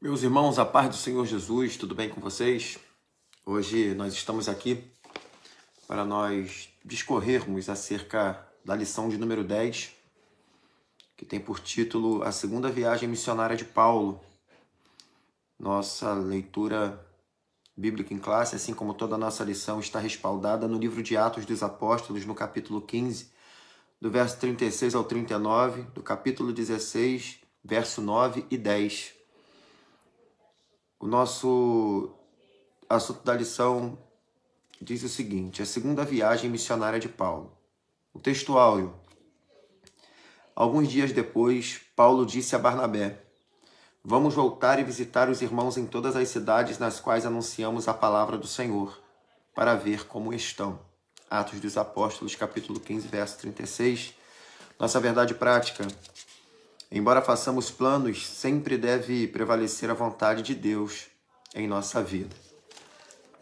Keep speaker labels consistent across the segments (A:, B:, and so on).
A: Meus irmãos, a paz do Senhor Jesus, tudo bem com vocês? Hoje nós estamos aqui para nós discorrermos acerca da lição de número 10, que tem por título A Segunda Viagem Missionária de Paulo. Nossa leitura bíblica em classe, assim como toda a nossa lição, está respaldada no livro de Atos dos Apóstolos, no capítulo 15, do verso 36 ao 39, do capítulo 16, verso 9 e 10. O nosso assunto da lição diz o seguinte: a segunda viagem missionária de Paulo. O texto áureo. Alguns dias depois, Paulo disse a Barnabé: vamos voltar e visitar os irmãos em todas as cidades nas quais anunciamos a palavra do Senhor, para ver como estão. Atos dos Apóstolos, capítulo 15, verso 36. Nossa verdade prática. Embora façamos planos, sempre deve prevalecer a vontade de Deus em nossa vida.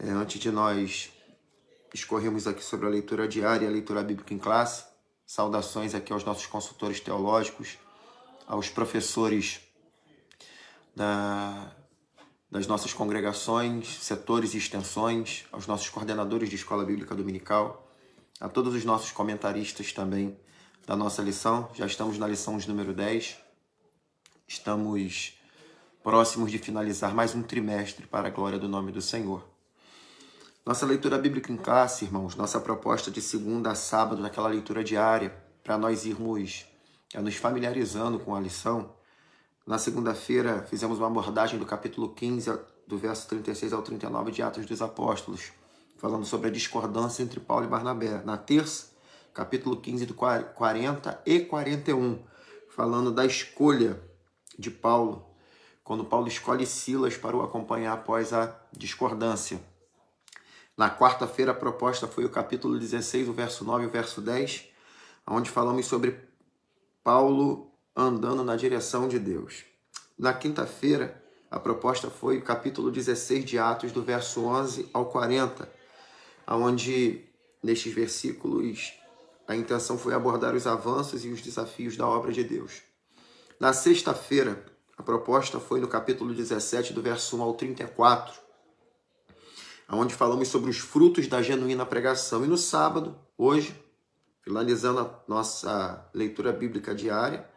A: Antes de nós discorrermos aqui sobre a leitura diária e a leitura bíblica em classe, saudações aqui aos nossos consultores teológicos, aos professores das nossas congregações, setores e extensões, aos nossos coordenadores de escola bíblica dominical, a todos os nossos comentaristas também da nossa lição. Já estamos na lição de número 10. Estamos próximos de finalizar mais um trimestre para a glória do nome do Senhor. Nossa leitura bíblica em classe, irmãos, nossa proposta de segunda a sábado, naquela leitura diária, para nós irmos nos familiarizando com a lição. Na segunda-feira, fizemos uma abordagem do capítulo 15, do verso 36 ao 39 de Atos dos Apóstolos, falando sobre a discordância entre Paulo e Barnabé. Na terça, capítulo 15, do 40 e 41, falando da escolha de Paulo, quando Paulo escolhe Silas para o acompanhar após a discordância. Na quarta-feira, a proposta foi o capítulo 16, o verso 9 e o verso 10, onde falamos sobre Paulo andando na direção de Deus. Na quinta-feira, a proposta foi o capítulo 16 de Atos, do verso 11 ao 40, onde, nestes versículos, a intenção foi abordar os avanços e os desafios da obra de Deus. Na sexta-feira, a proposta foi no capítulo 17, do verso 1 ao 34, onde falamos sobre os frutos da genuína pregação. E no sábado, hoje, finalizando a nossa leitura bíblica diária,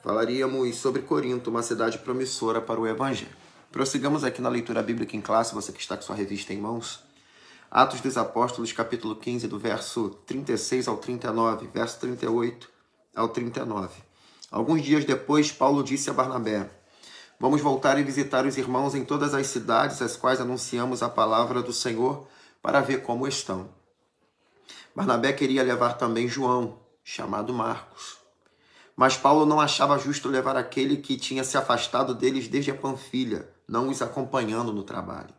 A: falaríamos sobre Corinto, uma cidade promissora para o Evangelho. Prossigamos aqui na leitura bíblica em classe, você que está com sua revista em mãos. Atos dos Apóstolos, capítulo 15, do verso 36 ao 39, verso 38 ao 39. Alguns dias depois, Paulo disse a Barnabé: vamos voltar e visitar os irmãos em todas as cidades às quais anunciamos a palavra do Senhor, para ver como estão. Barnabé queria levar também João, chamado Marcos. Mas Paulo não achava justo levar aquele que tinha se afastado deles desde a Panfilha, não os acompanhando no trabalho.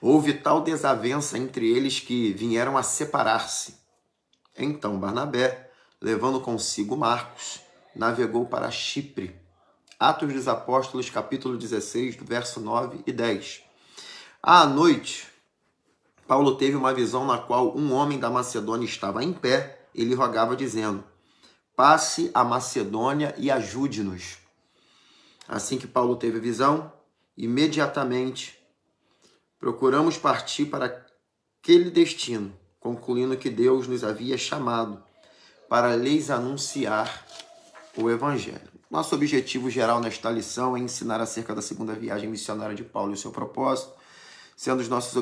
A: Houve tal desavença entre eles que vieram a separar-se. Então Barnabé, levando consigo Marcos, navegou para Chipre. Atos dos Apóstolos, capítulo 16, do verso 9 e 10. À noite, Paulo teve uma visão na qual um homem da Macedônia estava em pé e lhe rogava, dizendo: passe a Macedônia e ajude-nos. Assim que Paulo teve a visão, imediatamente procuramos partir para aquele destino, concluindo que Deus nos havia chamado para lhes anunciar o Evangelho. Nosso objetivo geral nesta lição é ensinar acerca da segunda viagem missionária de Paulo e o seu propósito, sendo os nossos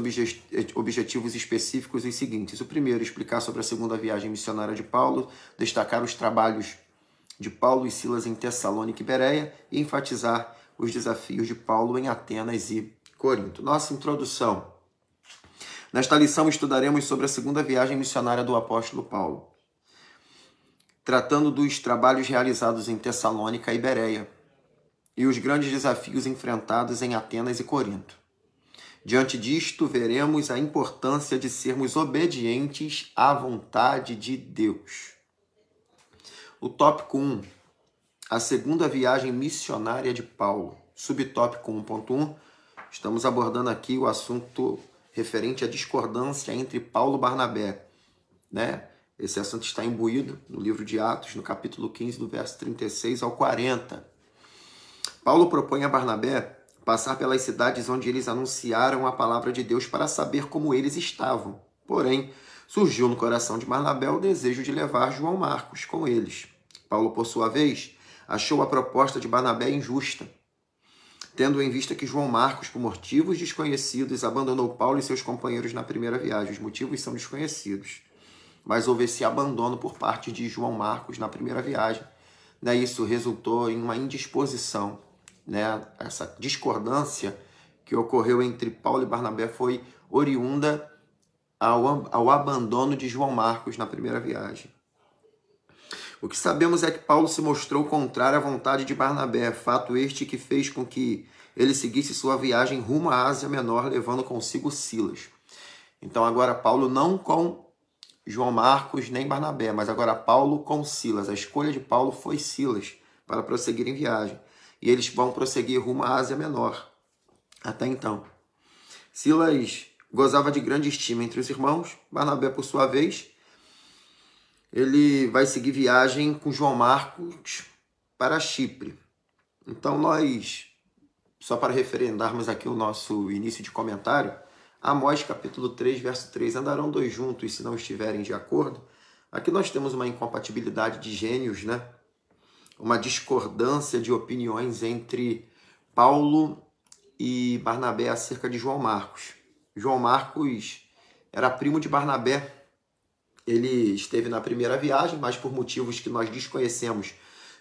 A: objetivos específicos os seguintes. O primeiro, explicar sobre a segunda viagem missionária de Paulo, destacar os trabalhos de Paulo e Silas em Tessalônica e Bereia e enfatizar os desafios de Paulo em Atenas e Corinto. Nossa introdução. Nesta lição estudaremos sobre a segunda viagem missionária do apóstolo Paulo, tratando dos trabalhos realizados em Tessalônica e Bereia e os grandes desafios enfrentados em Atenas e Corinto. Diante disto, veremos a importância de sermos obedientes à vontade de Deus. O tópico 1, a segunda viagem missionária de Paulo. Subtópico 1.1, estamos abordando aqui o assunto referente à discordância entre Paulo e Barnabé, né? Esse assunto está imbuído no livro de Atos, no capítulo 15, do verso 36 ao 40. Paulo propõe a Barnabé passar pelas cidades onde eles anunciaram a palavra de Deus para saber como eles estavam. Porém, surgiu no coração de Barnabé o desejo de levar João Marcos com eles. Paulo, por sua vez, achou a proposta de Barnabé injusta, tendo em vista que João Marcos, por motivos desconhecidos, abandonou Paulo e seus companheiros na primeira viagem. Os motivos são desconhecidos, mas houve esse abandono por parte de João Marcos na primeira viagem. Isso resultou em uma indisposição. Essa discordância que ocorreu entre Paulo e Barnabé foi oriunda ao abandono de João Marcos na primeira viagem. O que sabemos é que Paulo se mostrou contrário à vontade de Barnabé, fato este que fez com que ele seguisse sua viagem rumo à Ásia Menor, levando consigo Silas. Então agora Paulo não com João Marcos nem Barnabé, mas agora Paulo com Silas. A escolha de Paulo foi Silas para prosseguir em viagem. E eles vão prosseguir rumo à Ásia Menor. Até então, Silas gozava de grande estima entre os irmãos. Barnabé, por sua vez, ele vai seguir viagem com João Marcos para Chipre. Então nós, só para referendarmos aqui o nosso início de comentário, Amós capítulo 3, verso 3, andarão dois juntos se não estiverem de acordo. Aqui nós temos uma incompatibilidade de gênios, uma discordância de opiniões entre Paulo e Barnabé acerca de João Marcos. João Marcos era primo de Barnabé. Ele esteve na primeira viagem, mas por motivos que nós desconhecemos,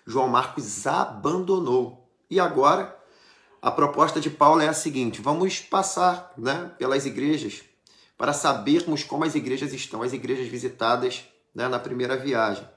A: João Marcos abandonou. E agora, a proposta de Paulo é a seguinte: vamos passar pelas igrejas para sabermos como as igrejas estão, as igrejas visitadas na primeira viagem.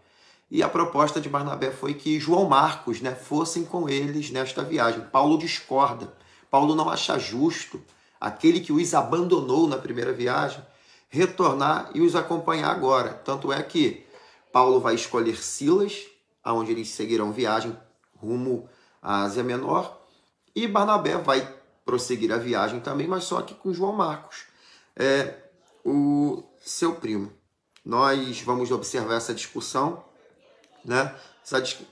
A: E a proposta de Barnabé foi que João Marcos fossem com eles nesta viagem. Paulo discorda. Paulo não acha justo aquele que os abandonou na primeira viagem retornar e os acompanhar agora. Tanto é que Paulo vai escolher Silas, aonde eles seguirão viagem rumo à Ásia Menor, e Barnabé vai prosseguir a viagem também, mas só que com João Marcos, o seu primo. Nós vamos observar essa discussão,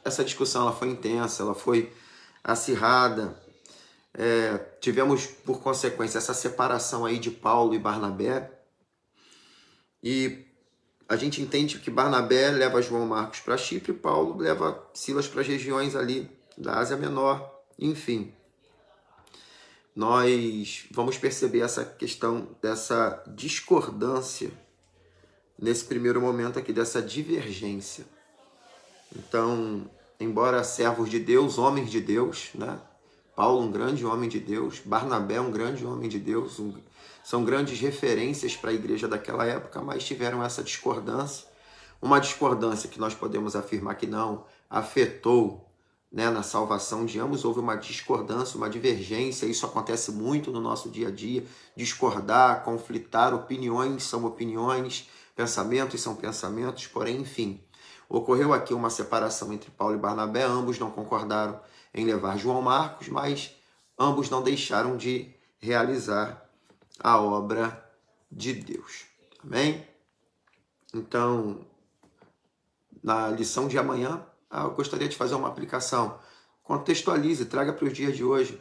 A: Essa discussão ela foi intensa, ela foi acirrada. Tivemos, por consequência, essa separação aí de Paulo e Barnabé. E a gente entende que Barnabé leva João Marcos para Chipre, Paulo leva Silas para as regiões ali da Ásia Menor. Enfim, nós vamos perceber essa questão dessa discordância nesse primeiro momento aqui, dessa divergência. Então, embora servos de Deus, homens de Deus, Paulo um grande homem de Deus, Barnabé um grande homem de Deus, são grandes referências para a igreja daquela época, mas tiveram essa discordância, uma discordância que nós podemos afirmar que não afetou na salvação de ambos. Houve uma discordância, uma divergência. Isso acontece muito no nosso dia a dia, discordar, conflitar, opiniões são opiniões, pensamentos são pensamentos, porém, enfim, ocorreu aqui uma separação entre Paulo e Barnabé. Ambos não concordaram em levar João Marcos, mas ambos não deixaram de realizar a obra de Deus. Amém? Então, na lição de amanhã, eu gostaria de fazer uma aplicação. Contextualize, traga para os dias de hoje.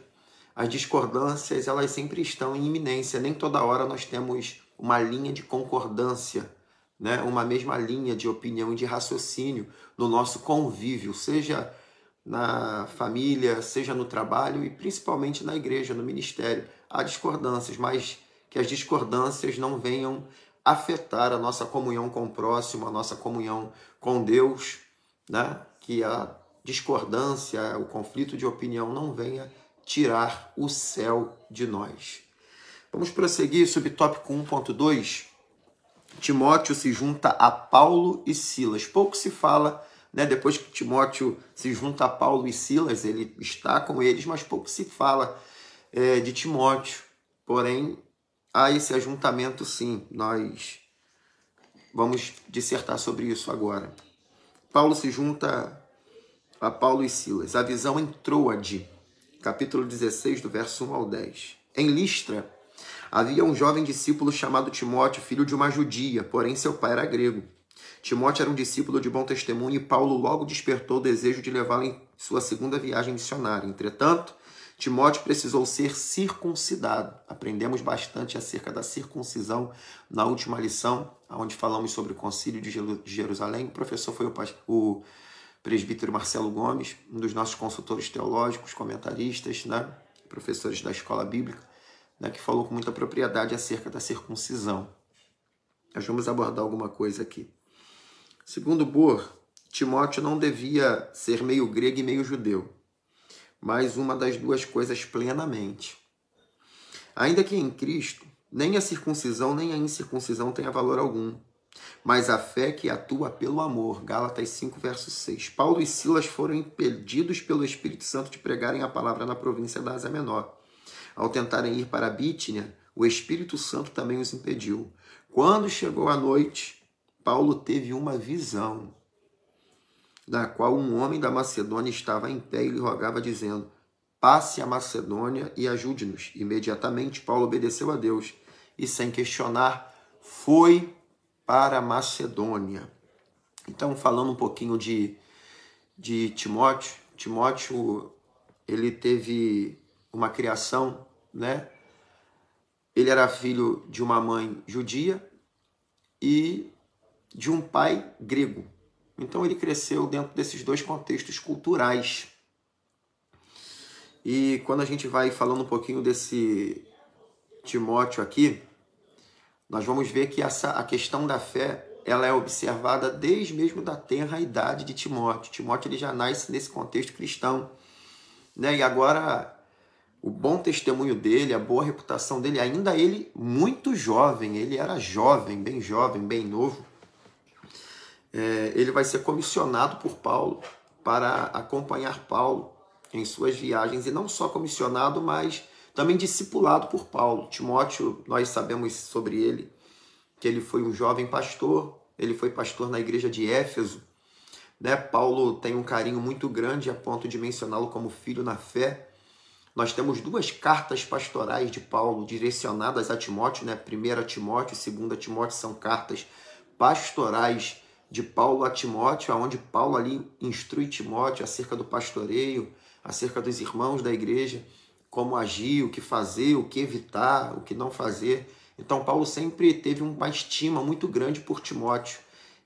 A: As discordâncias, elas sempre estão em iminência. Nem toda hora nós temos uma linha de concordância, uma mesma linha de opinião e de raciocínio no nosso convívio, seja na família, seja no trabalho e principalmente na igreja, no ministério. Há discordâncias, mas que as discordâncias não venham afetar a nossa comunhão com o próximo, a nossa comunhão com Deus, que a discordância, o conflito de opinião não venha tirar o céu de nós. Vamos prosseguir, subtópico 1.2. Timóteo se junta a Paulo e Silas. Pouco se fala, depois que Timóteo se junta a Paulo e Silas, ele está com eles, mas pouco se fala de Timóteo. Porém, há esse ajuntamento sim. Nós vamos dissertar sobre isso agora. Paulo se junta a Paulo e Silas. A visão em Troade, capítulo 16, do verso 1 ao 10. Em Listra, havia um jovem discípulo chamado Timóteo, filho de uma judia, porém seu pai era grego. Timóteo era um discípulo de bom testemunho e Paulo logo despertou o desejo de levá-lo em sua segunda viagem missionária. Entretanto, Timóteo precisou ser circuncidado. Aprendemos bastante acerca da circuncisão na última lição, onde falamos sobre o Concílio de Jerusalém. O professor foi o presbítero Marcelo Gomes, um dos nossos consultores teológicos, comentaristas, né? Professores da escola bíblica, né? Que falou com muita propriedade acerca da circuncisão. Nós vamos abordar alguma coisa aqui. Segundo Bohr, Timóteo não devia ser meio grego e meio judeu, mas uma das duas coisas plenamente. Ainda que em Cristo, nem a circuncisão nem a incircuncisão tenha valor algum, mas a fé que atua pelo amor. Gálatas 5, verso 6. Paulo e Silas foram impedidos pelo Espírito Santo de pregarem a palavra na província da Ásia Menor. Ao tentarem ir para a Bítia, o Espírito Santo também os impediu. Quando chegou a noite, Paulo teve uma visão, na qual um homem da Macedônia estava em pé e lhe rogava, dizendo: passe a Macedônia e ajude-nos. Imediatamente Paulo obedeceu a Deus e, sem questionar, foi para a Macedônia. Então, falando um pouquinho de Timóteo. Timóteo, ele teve uma criação, né? Ele era filho de uma mãe judia e de um pai grego. Então ele cresceu dentro desses dois contextos culturais. E quando a gente vai falando um pouquinho desse Timóteo aqui, nós vamos ver que a questão da fé, ela é observada desde mesmo da tenra idade de Timóteo. Timóteo ele já nasce nesse contexto cristão, né? E agora o bom testemunho dele, a boa reputação dele, ainda ele muito jovem, ele era jovem, bem novo. Ele vai ser comissionado por Paulo para acompanhar Paulo em suas viagens, e não só comissionado, mas também discipulado por Paulo. Timóteo, nós sabemos sobre ele, que ele foi um jovem pastor, ele foi pastor na igreja de Éfeso, né? Paulo tem um carinho muito grande a ponto de mencioná-lo como filho na fé. Nós temos duas cartas pastorais de Paulo direcionadas a Timóteo, né? 1 Timóteo e 2 Timóteo são cartas pastorais de Paulo a Timóteo, onde Paulo ali instrui Timóteo acerca do pastoreio, acerca dos irmãos da igreja, como agir, o que fazer, o que evitar, o que não fazer. Então Paulo sempre teve uma estima muito grande por Timóteo,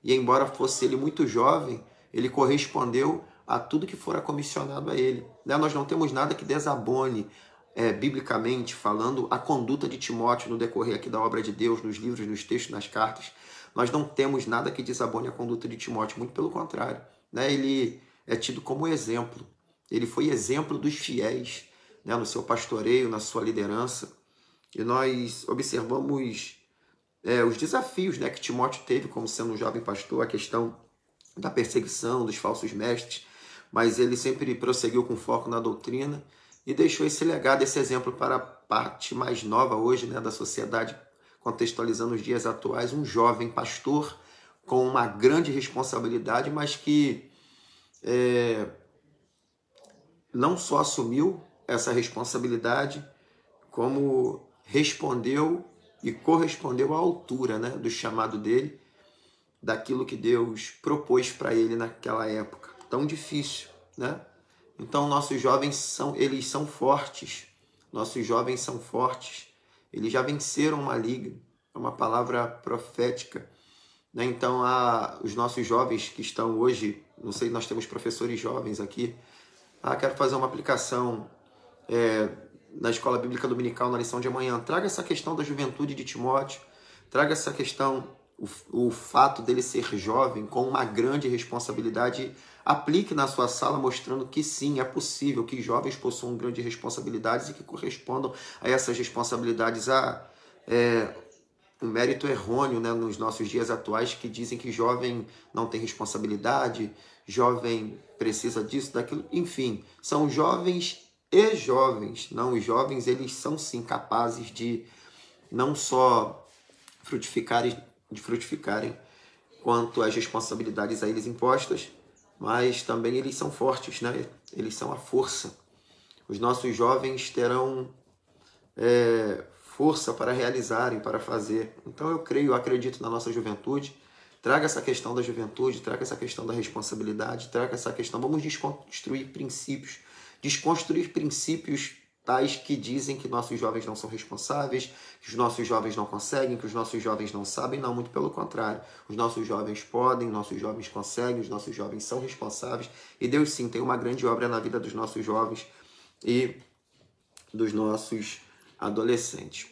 A: e embora fosse ele muito jovem, ele correspondeu a tudo que fora comissionado a ele, né? Nós não temos nada que desabone, biblicamente falando, a conduta de Timóteo no decorrer aqui da obra de Deus, nos livros, nos textos, nas cartas. Nós não temos nada que desabone a conduta de Timóteo, muito pelo contrário, né? Ele é tido como exemplo, ele foi exemplo dos fiéis, né? No seu pastoreio, na sua liderança, e nós observamos os desafios, né, que Timóteo teve como sendo um jovem pastor, a questão da perseguição dos falsos mestres, mas ele sempre prosseguiu com foco na doutrina e deixou esse legado, esse exemplo para a parte mais nova hoje, né, da sociedade, contextualizando os dias atuais, um jovem pastor com uma grande responsabilidade, mas que não só assumiu essa responsabilidade, como respondeu e correspondeu à altura, né, do chamado dele, daquilo que Deus propôs para ele naquela época tão difícil, né? Então nossos jovens eles são fortes, nossos jovens são fortes, eles já venceram o maligno, é uma palavra profética, né? Então os nossos jovens que estão hoje, não sei, nós temos professores jovens aqui, quero fazer uma aplicação na escola bíblica dominical na lição de amanhã, traga essa questão da juventude de Timóteo, traga essa questão, o fato dele ser jovem com uma grande responsabilidade, aplique na sua sala mostrando que sim, é possível que jovens possuam grandes responsabilidades e que correspondam a essas responsabilidades um mérito errôneo, né, nos nossos dias atuais, que dizem que jovem não tem responsabilidade, jovem precisa disso, daquilo, enfim, são jovens e jovens. Não, os jovens, eles são sim capazes de não só frutificarem quanto às responsabilidades a eles impostas, mas também eles são fortes, né? Eles são a força. Os nossos jovens terão força para realizarem, para fazer. Então eu acredito na nossa juventude, traga essa questão da juventude, traga essa questão da responsabilidade, traga essa questão, vamos desconstruir princípios tais que dizem que nossos jovens não são responsáveis, que os nossos jovens não conseguem, que os nossos jovens não sabem. Não, muito pelo contrário. Os nossos jovens podem, nossos jovens conseguem, os nossos jovens são responsáveis. E Deus, sim, tem uma grande obra na vida dos nossos jovens e dos nossos adolescentes.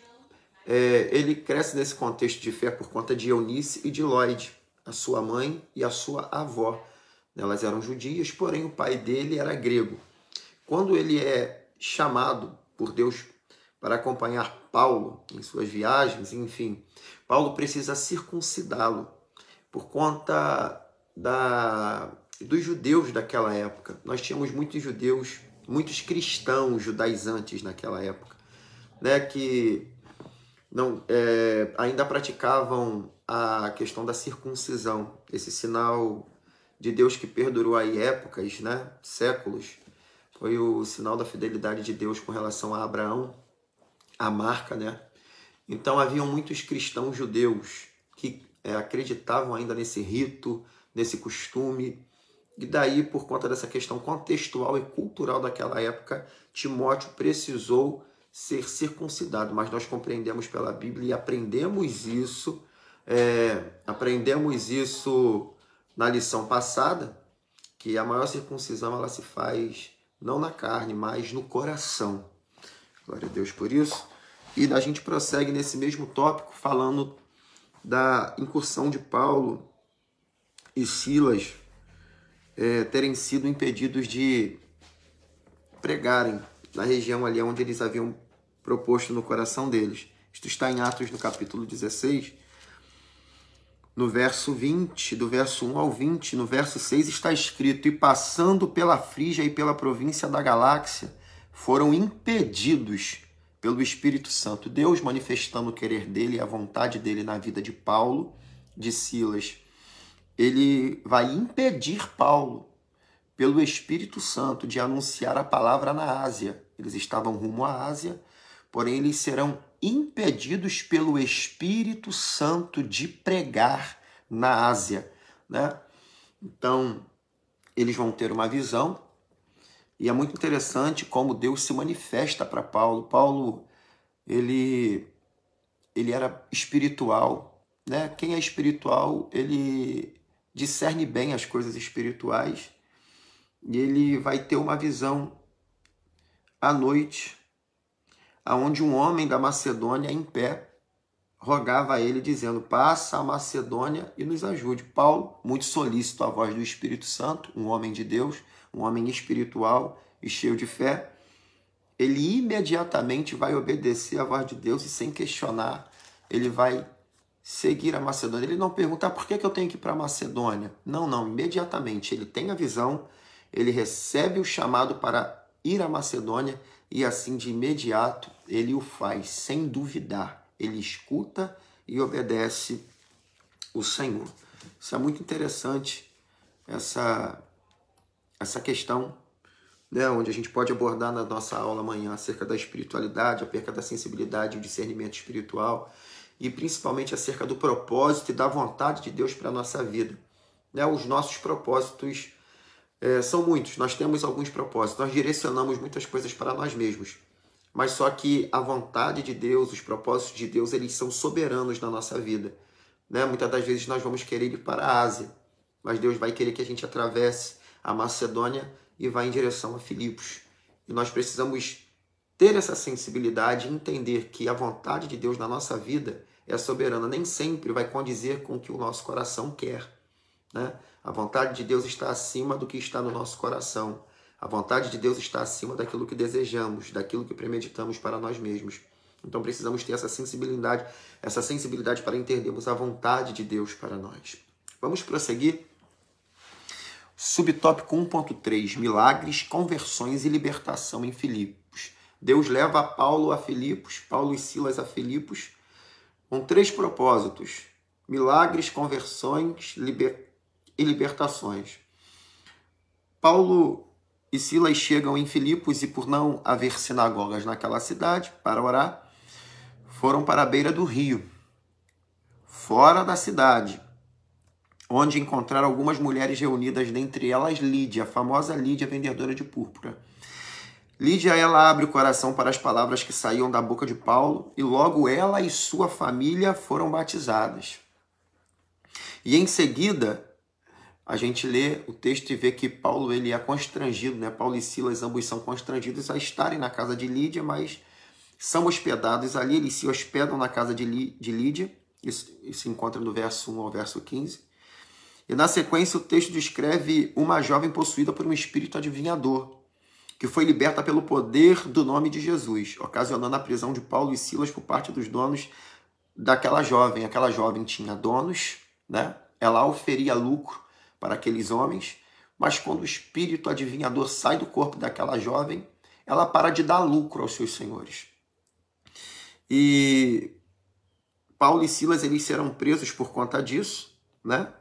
A: Ele cresce nesse contexto de fé por conta de Eunice e de Lloyd, a sua mãe e a sua avó. Elas eram judias, porém o pai dele era grego. Quando ele é chamado por Deus para acompanhar Paulo em suas viagens, enfim, Paulo precisa circuncidá-lo por conta dos judeus daquela época. Nós tínhamos muitos judeus, muitos cristãos judaizantes naquela época, né, que não, ainda praticavam a questão da circuncisão, esse sinal de Deus que perdurou aí épocas, né, séculos. Foi o sinal da fidelidade de Deus com relação a Abraão, a marca, né? Então haviam muitos cristãos judeus que acreditavam ainda nesse rito, nesse costume. E daí, por conta dessa questão contextual e cultural daquela época, Timóteo precisou ser circuncidado. Mas nós compreendemos pela Bíblia e aprendemos isso na lição passada, que a maior circuncisão ela se faz não na carne, mas no coração. Glória a Deus por isso. E a gente prossegue nesse mesmo tópico, falando da incursão de Paulo e Silas terem sido impedidos de pregarem na região ali onde eles haviam proposto no coração deles. Isto está em Atos, no capítulo 16, no verso 20, do verso 1 ao 20, no verso 6 está escrito: e passando pela Frígia e pela província da Galáxia, foram impedidos pelo Espírito Santo. Deus manifestando o querer dele e a vontade dele na vida de Paulo, de Silas. Ele vai impedir Paulo, pelo Espírito Santo, de anunciar a palavra na Ásia. Eles estavam rumo à Ásia, porém eles serão impedidos pelo Espírito Santo de pregar na Ásia, né? Então, eles vão ter uma visão, e é muito interessante como Deus se manifesta para Paulo. Paulo, ele era espiritual, né? Quem é espiritual, ele discerne bem as coisas espirituais, e ele vai ter uma visão à noite, aonde um homem da Macedônia em pé rogava a ele dizendo: passa a Macedônia e nos ajude. Paulo, muito solícito à voz do Espírito Santo, um homem de Deus, um homem espiritual e cheio de fé, ele imediatamente vai obedecer à voz de Deus e, sem questionar, ele vai seguir a Macedônia. Ele não pergunta: por que eu tenho que ir para a Macedônia? Não, imediatamente ele tem a visão, ele recebe o chamado para ir à Macedônia, e assim de imediato ele o faz, sem duvidar. Ele escuta e obedece o Senhor. Isso é muito interessante, essa questão, né, onde a gente pode abordar na nossa aula amanhã acerca da espiritualidade, acerca da sensibilidade e o discernimento espiritual, e principalmente acerca do propósito e da vontade de Deus para a nossa vida. Né, os nossos propósitos são muitos, nós temos alguns propósitos, nós direcionamos muitas coisas para nós mesmos, mas só que a vontade de Deus, os propósitos de Deus, eles são soberanos na nossa vida. Né? Muitas das vezes nós vamos querer ir para a Ásia, mas Deus vai querer que a gente atravesse a Macedônia e vá em direção a Filipos. E nós precisamos ter essa sensibilidade e entender que a vontade de Deus na nossa vida é soberana, nem sempre vai condizer com o que o nosso coração quer. Né? A vontade de Deus está acima do que está no nosso coração. A vontade de Deus está acima daquilo que desejamos, daquilo que premeditamos para nós mesmos. Então precisamos ter essa sensibilidade para entendermos a vontade de Deus para nós. Vamos prosseguir. Subtópico 1.3, milagres, conversões e libertação em Filipos. Deus leva Paulo a Filipos, Paulo e Silas a Filipos, com 3 propósitos: milagres, conversões e libertações. Paulo e Silas chegam em Filipos e, por não haver sinagogas naquela cidade para orar, foram para a beira do rio, fora da cidade. onde encontraram algumas mulheres reunidas, dentre elas Lídia, a famosa Lídia, vendedora de púrpura. Lídia, ela abre o coração para as palavras que saíam da boca de Paulo, e logo ela e sua família foram batizadas. E em seguida, a gente lê o texto e vê que Paulo ele é constrangido, né? Paulo e Silas ambos são constrangidos a estarem na casa de Lídia, mas são hospedados ali, eles se hospedam na casa de Lídia, isso se encontra no verso 1 ao verso 15. E na sequência o texto descreve uma jovem possuída por um espírito adivinhador, que foi liberta pelo poder do nome de Jesus, ocasionando a prisão de Paulo e Silas por parte dos donos daquela jovem. Aquela jovem tinha donos, né? Ela oferia lucro para aqueles homens, mas quando o espírito adivinhador sai do corpo daquela jovem, ela para de dar lucro aos seus senhores. E Paulo e Silas, eles serão presos por conta disso, né?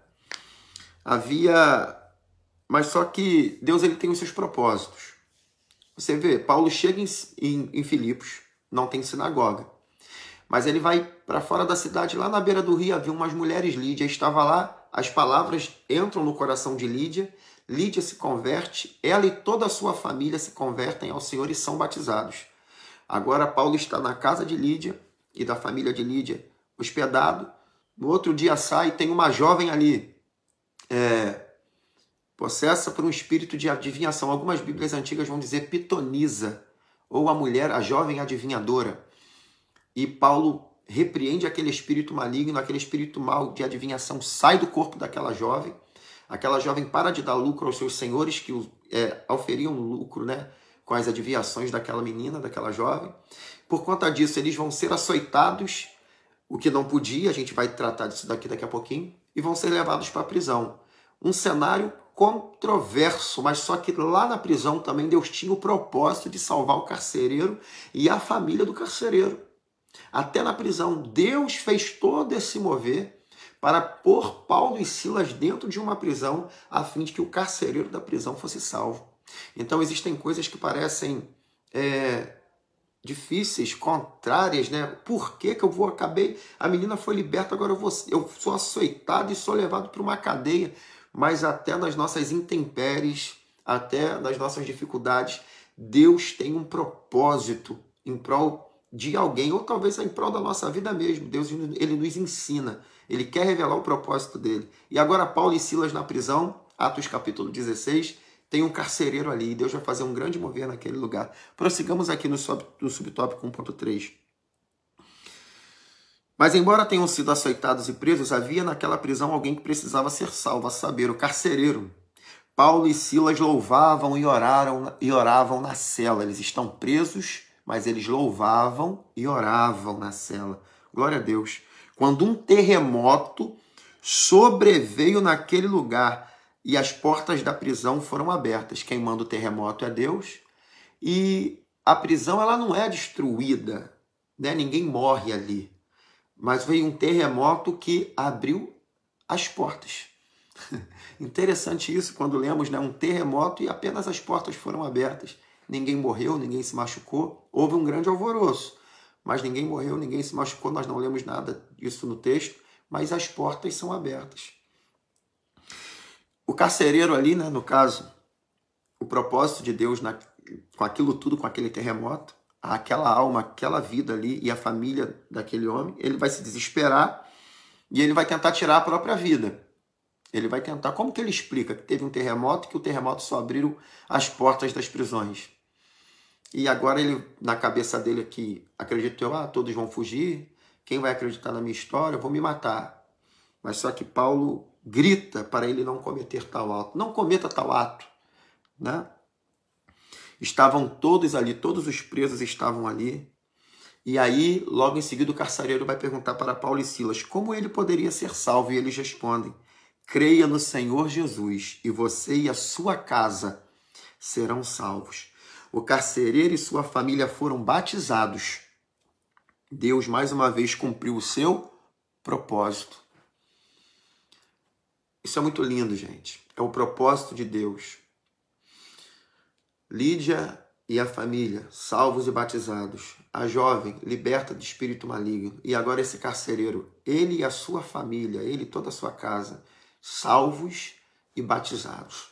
A: Mas só que Deus ele tem os seus propósitos. Você vê, Paulo chega em Filipos, não tem sinagoga, mas ele vai para fora da cidade, lá na beira do rio, havia umas mulheres, Lídia estava lá, as palavras entram no coração de Lídia, Lídia se converte, ela e toda a sua família se convertem ao Senhor e são batizados. Agora Paulo está na casa de Lídia e da família de Lídia, hospedado, no outro dia sai, tem uma jovem ali, possessa por um espírito de adivinhação. Algumas bíblias antigas vão dizer pitonisa, ou a mulher, a jovem adivinhadora. E Paulo repreende aquele espírito maligno, aquele espírito mau de adivinhação sai do corpo daquela jovem. Aquela jovem para de dar lucro aos seus senhores que auferiam lucro, né, com as adivinhações daquela menina, daquela jovem. Por conta disso, eles vão ser açoitados, o que não podia, a gente vai tratar disso daqui a pouquinho, e vão ser levados para a prisão. Um cenário controverso, mas só que lá na prisão também Deus tinha o propósito de salvar o carcereiro e a família do carcereiro. Até na prisão, Deus fez todo esse mover para pôr Paulo e Silas dentro de uma prisão, a fim de que o carcereiro da prisão fosse salvo. Então existem coisas que parecem difíceis, contrárias, né? Por que eu acabei? A menina foi liberta, agora eu sou açoitado e sou levado para uma cadeia. Mas até nas nossas intempéries, até nas nossas dificuldades, Deus tem um propósito em prol de alguém, ou talvez em prol da nossa vida mesmo. Deus ele nos ensina, ele quer revelar o propósito dele. E agora Paulo e Silas na prisão, Atos capítulo 16, tem um carcereiro ali, e Deus vai fazer um grande mover naquele lugar. Prossigamos aqui no subtópico 1.3. Mas embora tenham sido açoitados e presos, havia naquela prisão alguém que precisava ser salvo, a saber, o carcereiro. Paulo e Silas louvavam e oravam na cela. Eles estão presos, mas eles louvavam e oravam na cela. Glória a Deus. Quando um terremoto sobreveio naquele lugar e as portas da prisão foram abertas. Quem manda o terremoto é Deus. E a prisão ela não é destruída, né? Ninguém morre ali. Mas veio um terremoto que abriu as portas. Interessante isso, quando lemos, né, um terremoto e apenas as portas foram abertas. Ninguém morreu, ninguém se machucou. Houve um grande alvoroço, mas ninguém morreu, ninguém se machucou. Nós não lemos nada disso no texto, mas as portas são abertas. O carcereiro ali, né, no caso, o propósito de Deus com aquilo tudo, com aquele terremoto, aquela alma, aquela vida ali e a família daquele homem, ele vai se desesperar e ele vai tentar tirar a própria vida. Ele vai tentar, como que ele explica que teve um terremoto, que o terremoto só abriu as portas das prisões? E agora ele, na cabeça dele aqui, acreditou, todos vão fugir, quem vai acreditar na minha história, eu vou me matar. Mas só que Paulo grita para ele não cometer tal ato. Não cometa tal ato, né? Estavam todos ali, todos os presos estavam ali. E aí, logo em seguida, o carcereiro vai perguntar para Paulo e Silas como ele poderia ser salvo. E eles respondem, creia no Senhor Jesus e você e a sua casa serão salvos. O carcereiro e sua família foram batizados. Deus, mais uma vez, cumpriu o seu propósito. Isso é muito lindo, gente. É o propósito de Deus. Lídia e a família, salvos e batizados. A jovem, liberta de espírito maligno. E agora esse carcereiro, ele e a sua família, ele e toda a sua casa, salvos e batizados.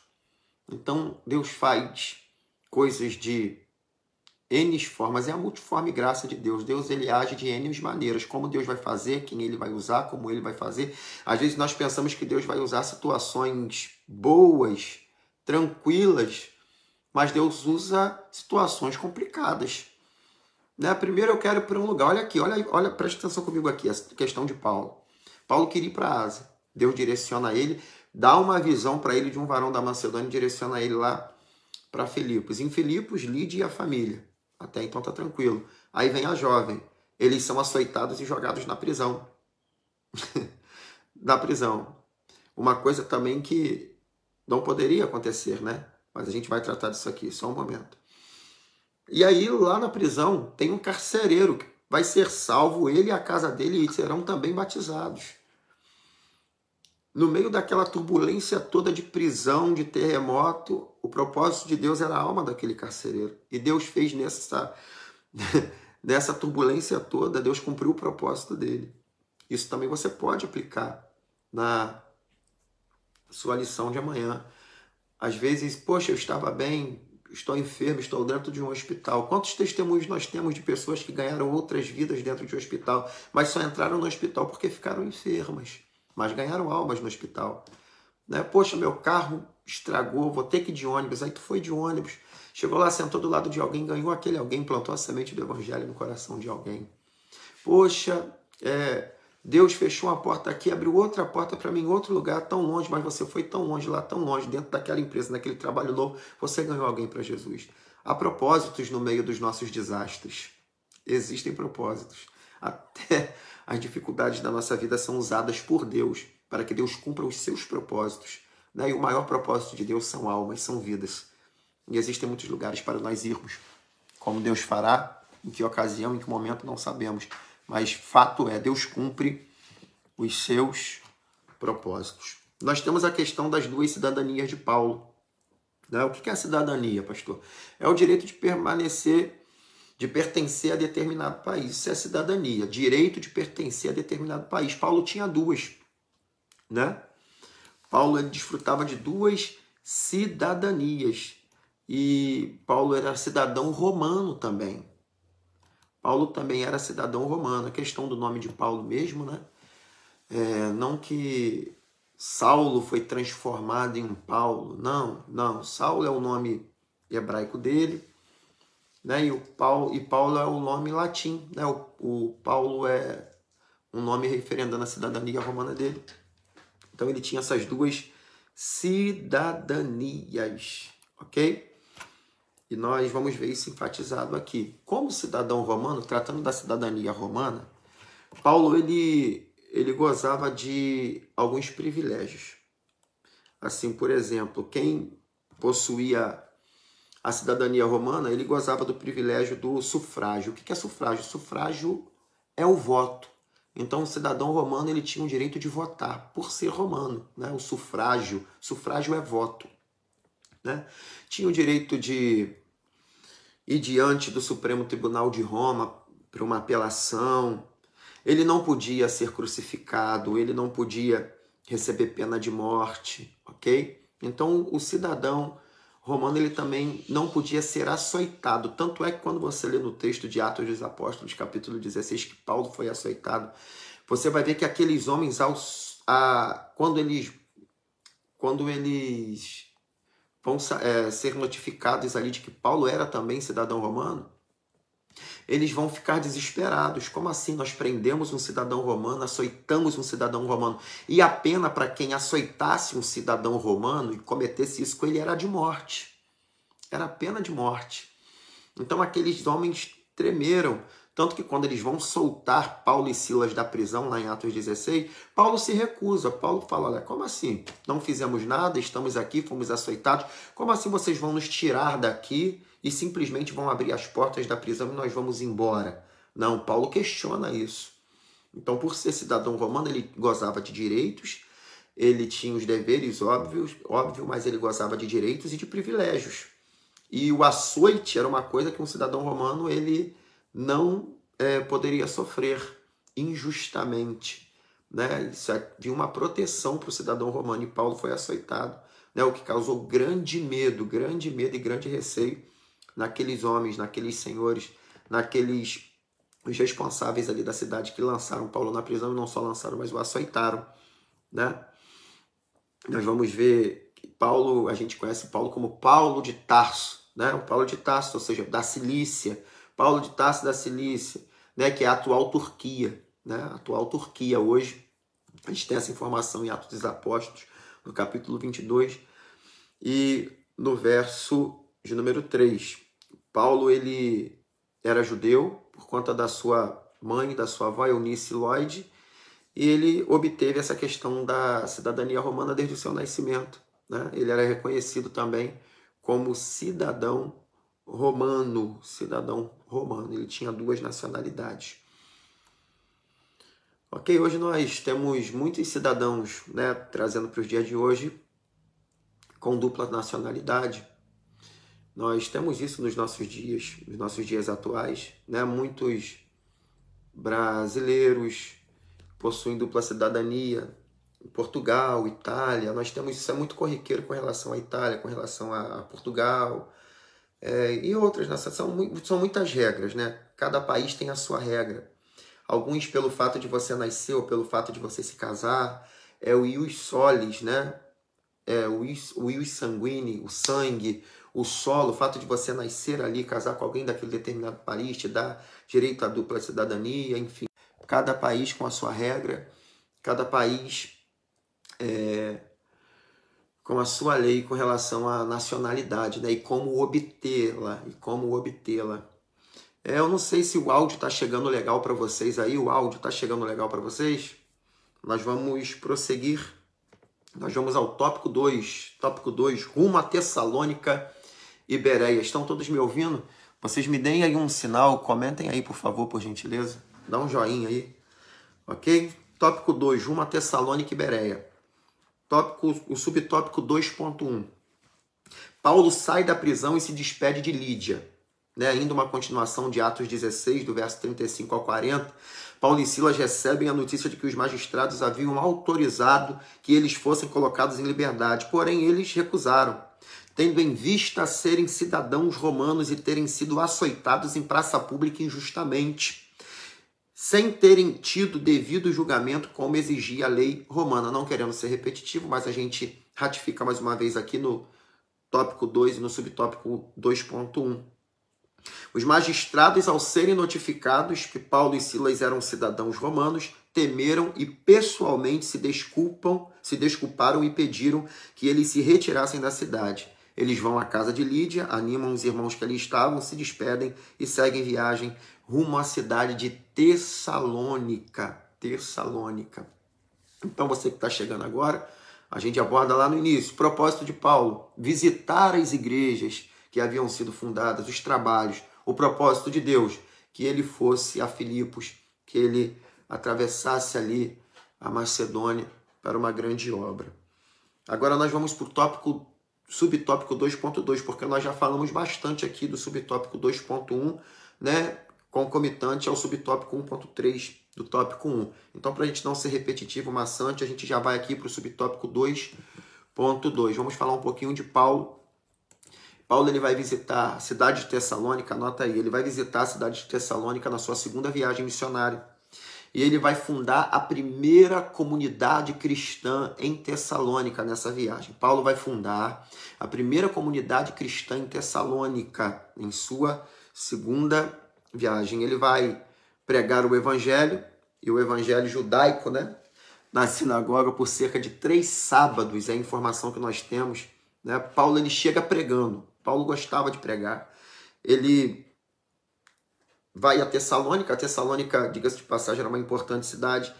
A: Então, Deus faz coisas de N formas, é a multiforme graça de Deus. Deus, ele age de N maneiras. Como Deus vai fazer, quem ele vai usar, como ele vai fazer. Às vezes nós pensamos que Deus vai usar situações boas, tranquilas, mas Deus usa situações complicadas. Né? Primeiro eu quero ir para um lugar. Olha aqui, olha, presta atenção comigo aqui, essa questão de Paulo. Paulo queria ir para a Ásia. Deus direciona ele, dá uma visão para ele de um varão da Macedônia e direciona ele lá para Filipos. Em Filipos, Lídia e a família. Até então tá tranquilo. Aí vem a jovem. Eles são açoitados e jogados na prisão. Na prisão. Uma coisa também que não poderia acontecer, né? Mas a gente vai tratar disso aqui, só um momento. E aí, lá na prisão, tem um carcereiro que vai ser salvo, ele e a casa dele, e serão também batizados. No meio daquela turbulência toda de prisão, de terremoto, o propósito de Deus era a alma daquele carcereiro. E Deus fez nessa turbulência toda, Deus cumpriu o propósito dele. Isso também você pode aplicar na sua lição de amanhã. Às vezes, poxa, eu estava bem, estou enfermo, estou dentro de um hospital. Quantos testemunhos nós temos de pessoas que ganharam outras vidas dentro de um hospital, mas só entraram no hospital porque ficaram enfermas, mas ganharam almas no hospital. Né? Poxa, meu carro estragou, vou ter que ir de ônibus. Aí tu foi de ônibus, chegou lá, sentou do lado de alguém, ganhou aquele alguém, plantou a semente do evangelho no coração de alguém. Poxa, Deus fechou uma porta aqui, abriu outra porta para mim em outro lugar, tão longe, mas você foi tão longe lá, tão longe, dentro daquela empresa, naquele trabalho novo, você ganhou alguém para Jesus. Há propósitos no meio dos nossos desastres. Existem propósitos. Até as dificuldades da nossa vida são usadas por Deus para que Deus cumpra os seus propósitos. Né? E o maior propósito de Deus são almas, são vidas. E existem muitos lugares para nós irmos. Como Deus fará, em que ocasião, em que momento, não sabemos. Mas fato é, Deus cumpre os seus propósitos. Nós temos a questão das duas cidadanias de Paulo. Né? O que é a cidadania, pastor? É o direito de permanecer, de pertencer a determinado país. Isso é cidadania, direito de pertencer a determinado país. Paulo tinha duas. Né? Paulo ele desfrutava de duas cidadanias. E Paulo era cidadão romano também. Paulo também era cidadão romano. A questão do nome de Paulo mesmo, né? Não que Saulo foi transformado em um Paulo. Não. Saulo é o nome hebraico dele, né? E Paulo é o nome latim, né? O Paulo é um nome referendando a cidadania romana dele. Então ele tinha essas duas cidadanias, ok? E nós vamos ver isso enfatizado aqui. Como cidadão romano, tratando da cidadania romana, Paulo ele gozava de alguns privilégios. Assim, por exemplo, quem possuía a cidadania romana, ele gozava do privilégio do sufrágio. O que é sufrágio? Sufrágio é o voto. Então, o cidadão romano ele tinha o direito de votar, por ser romano. Né? O sufrágio é voto. Né? Tinha o direito de ir diante do Supremo Tribunal de Roma para uma apelação. Ele não podia ser crucificado, ele não podia receber pena de morte, ok? Então, o cidadão romano ele também não podia ser açoitado. Tanto é que quando você lê no texto de Atos dos Apóstolos, capítulo 16, que Paulo foi açoitado, você vai ver que aqueles homens, quando eles vão ser notificados ali de que Paulo era também cidadão romano, eles vão ficar desesperados. Como assim? Nós prendemos um cidadão romano, açoitamos um cidadão romano. E a pena para quem açoitasse um cidadão romano e cometesse isso com ele era de morte. Era a pena de morte. Então aqueles homens tremeram. Tanto que quando eles vão soltar Paulo e Silas da prisão, lá em Atos 16, Paulo se recusa. Paulo fala, olha, como assim? Não fizemos nada, estamos aqui, fomos açoitados. Como assim vocês vão nos tirar daqui e simplesmente vão abrir as portas da prisão e nós vamos embora? Não, Paulo questiona isso. Então, por ser cidadão romano, ele gozava de direitos, ele tinha os deveres óbvio, mas ele gozava de direitos e de privilégios. E o açoite era uma coisa que um cidadão romano, ele não poderia sofrer injustamente. né? Isso havia uma proteção para o cidadão romano, e Paulo foi açoitado, né? O que causou grande medo e grande receio naqueles homens, naqueles senhores, naqueles os responsáveis ali da cidade que lançaram Paulo na prisão, e não só lançaram, mas o açoitaram, né? Nós vamos ver que Paulo, a gente conhece Paulo como Paulo de Tarso, né? O Paulo de Tarso, ou seja, da Cilícia, Paulo de Tarso da Cilícia, né? Que é a atual Turquia, né? A atual Turquia hoje. A gente tem essa informação em Atos dos Apóstolos, no capítulo 22 e no verso de número 3. Paulo, ele era judeu por conta da sua mãe, da sua avó, Eunice Lloyd, e ele obteve essa questão da cidadania romana desde o seu nascimento, né? Ele era reconhecido também como cidadão romano, ele tinha duas nacionalidades. Ok, hoje nós temos muitos cidadãos, né, trazendo para os dias de hoje, com dupla nacionalidade. Nós temos isso nos nossos dias atuais, né? Muitos brasileiros possuem dupla cidadania, Portugal, Itália, nós temos isso, é muito corriqueiro com relação à Itália, com relação a Portugal, e outras, né? São muitas regras, né? Cada país tem a sua regra. Alguns pelo fato de você nascer ou pelo fato de você se casar, o ius solis, né? O ius sanguíneo, o sangue, o solo, o fato de você nascer ali, casar com alguém daquele determinado país, te dá direito à dupla cidadania, enfim. Cada país com a sua regra, cada país com a sua lei com relação à nacionalidade, né? E como obtê-la, Eu não sei se o áudio está chegando legal para vocês aí. O áudio está chegando legal para vocês? Nós vamos prosseguir. Nós vamos ao tópico 2. Tópico 2, rumo a Tessalônica e Bereia. Estão todos me ouvindo? Vocês me deem aí um sinal. Comentem aí, por favor, por gentileza. Dá um joinha aí. Ok? Tópico 2, rumo a Tessalônica e Bereia. O subtópico 2.1. Paulo sai da prisão e se despede de Lídia. Né, ainda uma continuação de Atos 16, do verso 35 ao 40, Paulo e Silas recebem a notícia de que os magistrados haviam autorizado que eles fossem colocados em liberdade, porém eles recusaram, tendo em vista serem cidadãos romanos e terem sido açoitados em praça pública injustamente, sem terem tido devido julgamento como exigia a lei romana. Não querendo ser repetitivo, mas a gente ratifica mais uma vez aqui no tópico 2 e no subtópico 2.1. Os magistrados, ao serem notificados que Paulo e Silas eram cidadãos romanos, temeram e pessoalmente se desculparam e pediram que eles se retirassem da cidade. Eles vão à casa de Lídia, animam os irmãos que ali estavam, se despedem e seguem viagem rumo à cidade de Tessalônica. Então, você que está chegando agora, a gente aborda lá no início. Propósito de Paulo: visitar as igrejas que haviam sido fundadas, os trabalhos, o propósito de Deus, que ele fosse a Filipos, que ele atravessasse ali a Macedônia para uma grande obra. Agora nós vamos para o subtópico 2.2, porque nós já falamos bastante aqui do subtópico 2.1, né, concomitante ao subtópico 1.3 do tópico 1. Então, para a gente não ser repetitivo, maçante, a gente já vai aqui para o subtópico 2.2. Vamos falar um pouquinho de Paulo. Paulo, ele vai visitar a cidade de Tessalônica, anota aí, ele vai visitar a cidade de Tessalônica na sua segunda viagem missionária. E ele vai fundar a primeira comunidade cristã em Tessalônica nessa viagem. Paulo vai fundar a primeira comunidade cristã em Tessalônica em sua segunda viagem. Ele vai pregar o evangelho, e o evangelho judaico, né, na sinagoga por cerca de 3 sábados, é a informação que nós temos. Né? Paulo, ele chega pregando. Paulo gostava de pregar. Ele vai a Tessalônica. A Tessalônica, diga-se de passagem, era uma importante cidade,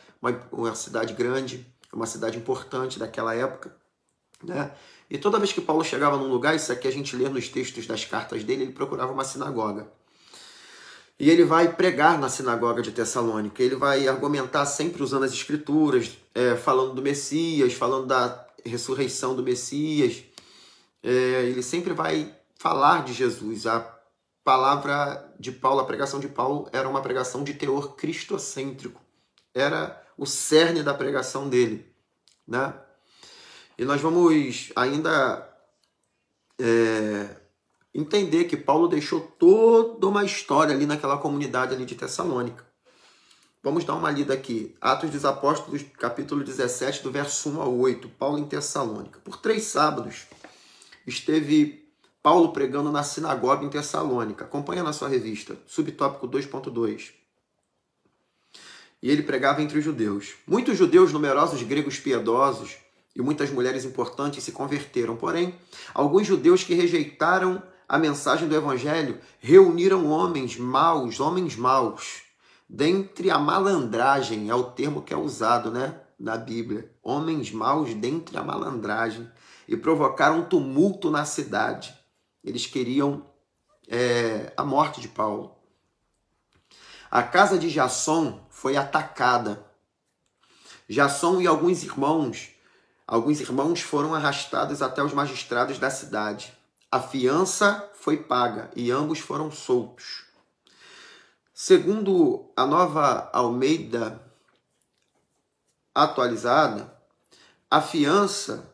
A: uma cidade grande, uma cidade importante daquela época. Né? E toda vez que Paulo chegava num lugar, isso aqui a gente lê nos textos das cartas dele, ele procurava uma sinagoga. E ele vai pregar na sinagoga de Tessalônica. Ele vai argumentar sempre usando as escrituras, falando do Messias, falando da ressurreição do Messias. Ele sempre vai falar de Jesus. A palavra de Paulo, a pregação de Paulo, era uma pregação de teor cristocêntrico. Era o cerne da pregação dele, né? E nós vamos ainda entender que Paulo deixou toda uma história ali naquela comunidade ali de Tessalônica. Vamos dar uma lida aqui. Atos dos Apóstolos, capítulo 17, do verso 1 ao 8. Paulo em Tessalônica. Por 3 sábados esteve Paulo pregando na sinagoga em Tessalônica. Acompanha na sua revista, subtópico 2.2. E ele pregava entre os judeus. Muitos judeus, numerosos gregos piedosos e muitas mulheres importantes se converteram. Porém, alguns judeus que rejeitaram a mensagem do evangelho reuniram homens maus, dentre a malandragem, é o termo que é usado, né, na Bíblia. Homens maus dentre a malandragem, e provocaram um tumulto na cidade. Eles queriam a morte de Paulo. A casa de Jasson foi atacada. Jasson e alguns irmãos foram arrastados até os magistrados da cidade. A fiança foi paga e ambos foram soltos. Segundo a Nova Almeida atualizada, a fiança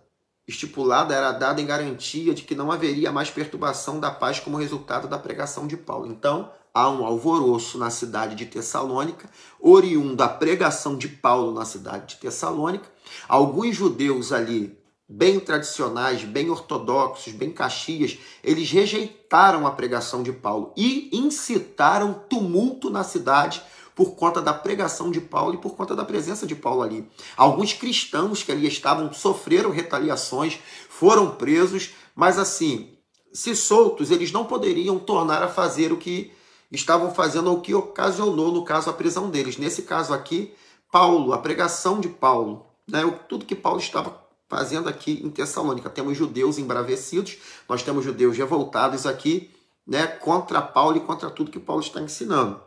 A: estipulada era dada em garantia de que não haveria mais perturbação da paz como resultado da pregação de Paulo. Então, há um alvoroço na cidade de Tessalônica, oriundo da pregação de Paulo na cidade de Tessalônica. Alguns judeus ali, bem tradicionais, bem ortodoxos, bem caxias, eles rejeitaram a pregação de Paulo e incitaram tumulto na cidade por conta da pregação de Paulo e por conta da presença de Paulo ali. Alguns cristãos que ali estavam sofreram retaliações, foram presos, mas assim, se soltos, eles não poderiam tornar a fazer o que estavam fazendo ou o que ocasionou, no caso, a prisão deles. Nesse caso aqui, Paulo, a pregação de Paulo, né, tudo que Paulo estava fazendo aqui em Tessalônica. Temos judeus embravecidos, nós temos judeus revoltados aqui, né, contra Paulo e contra tudo que Paulo está ensinando.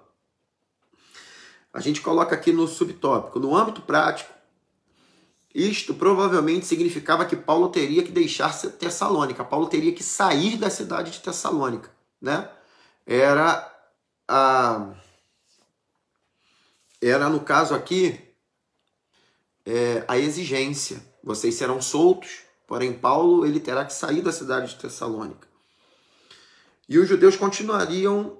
A: A gente coloca aqui no subtópico, no âmbito prático, isto provavelmente significava que Paulo teria que deixar Tessalônica, Paulo teria que sair da cidade de Tessalônica, né? Era no caso aqui, a exigência. Vocês serão soltos, porém Paulo ele terá que sair da cidade de Tessalônica. E os judeus continuavam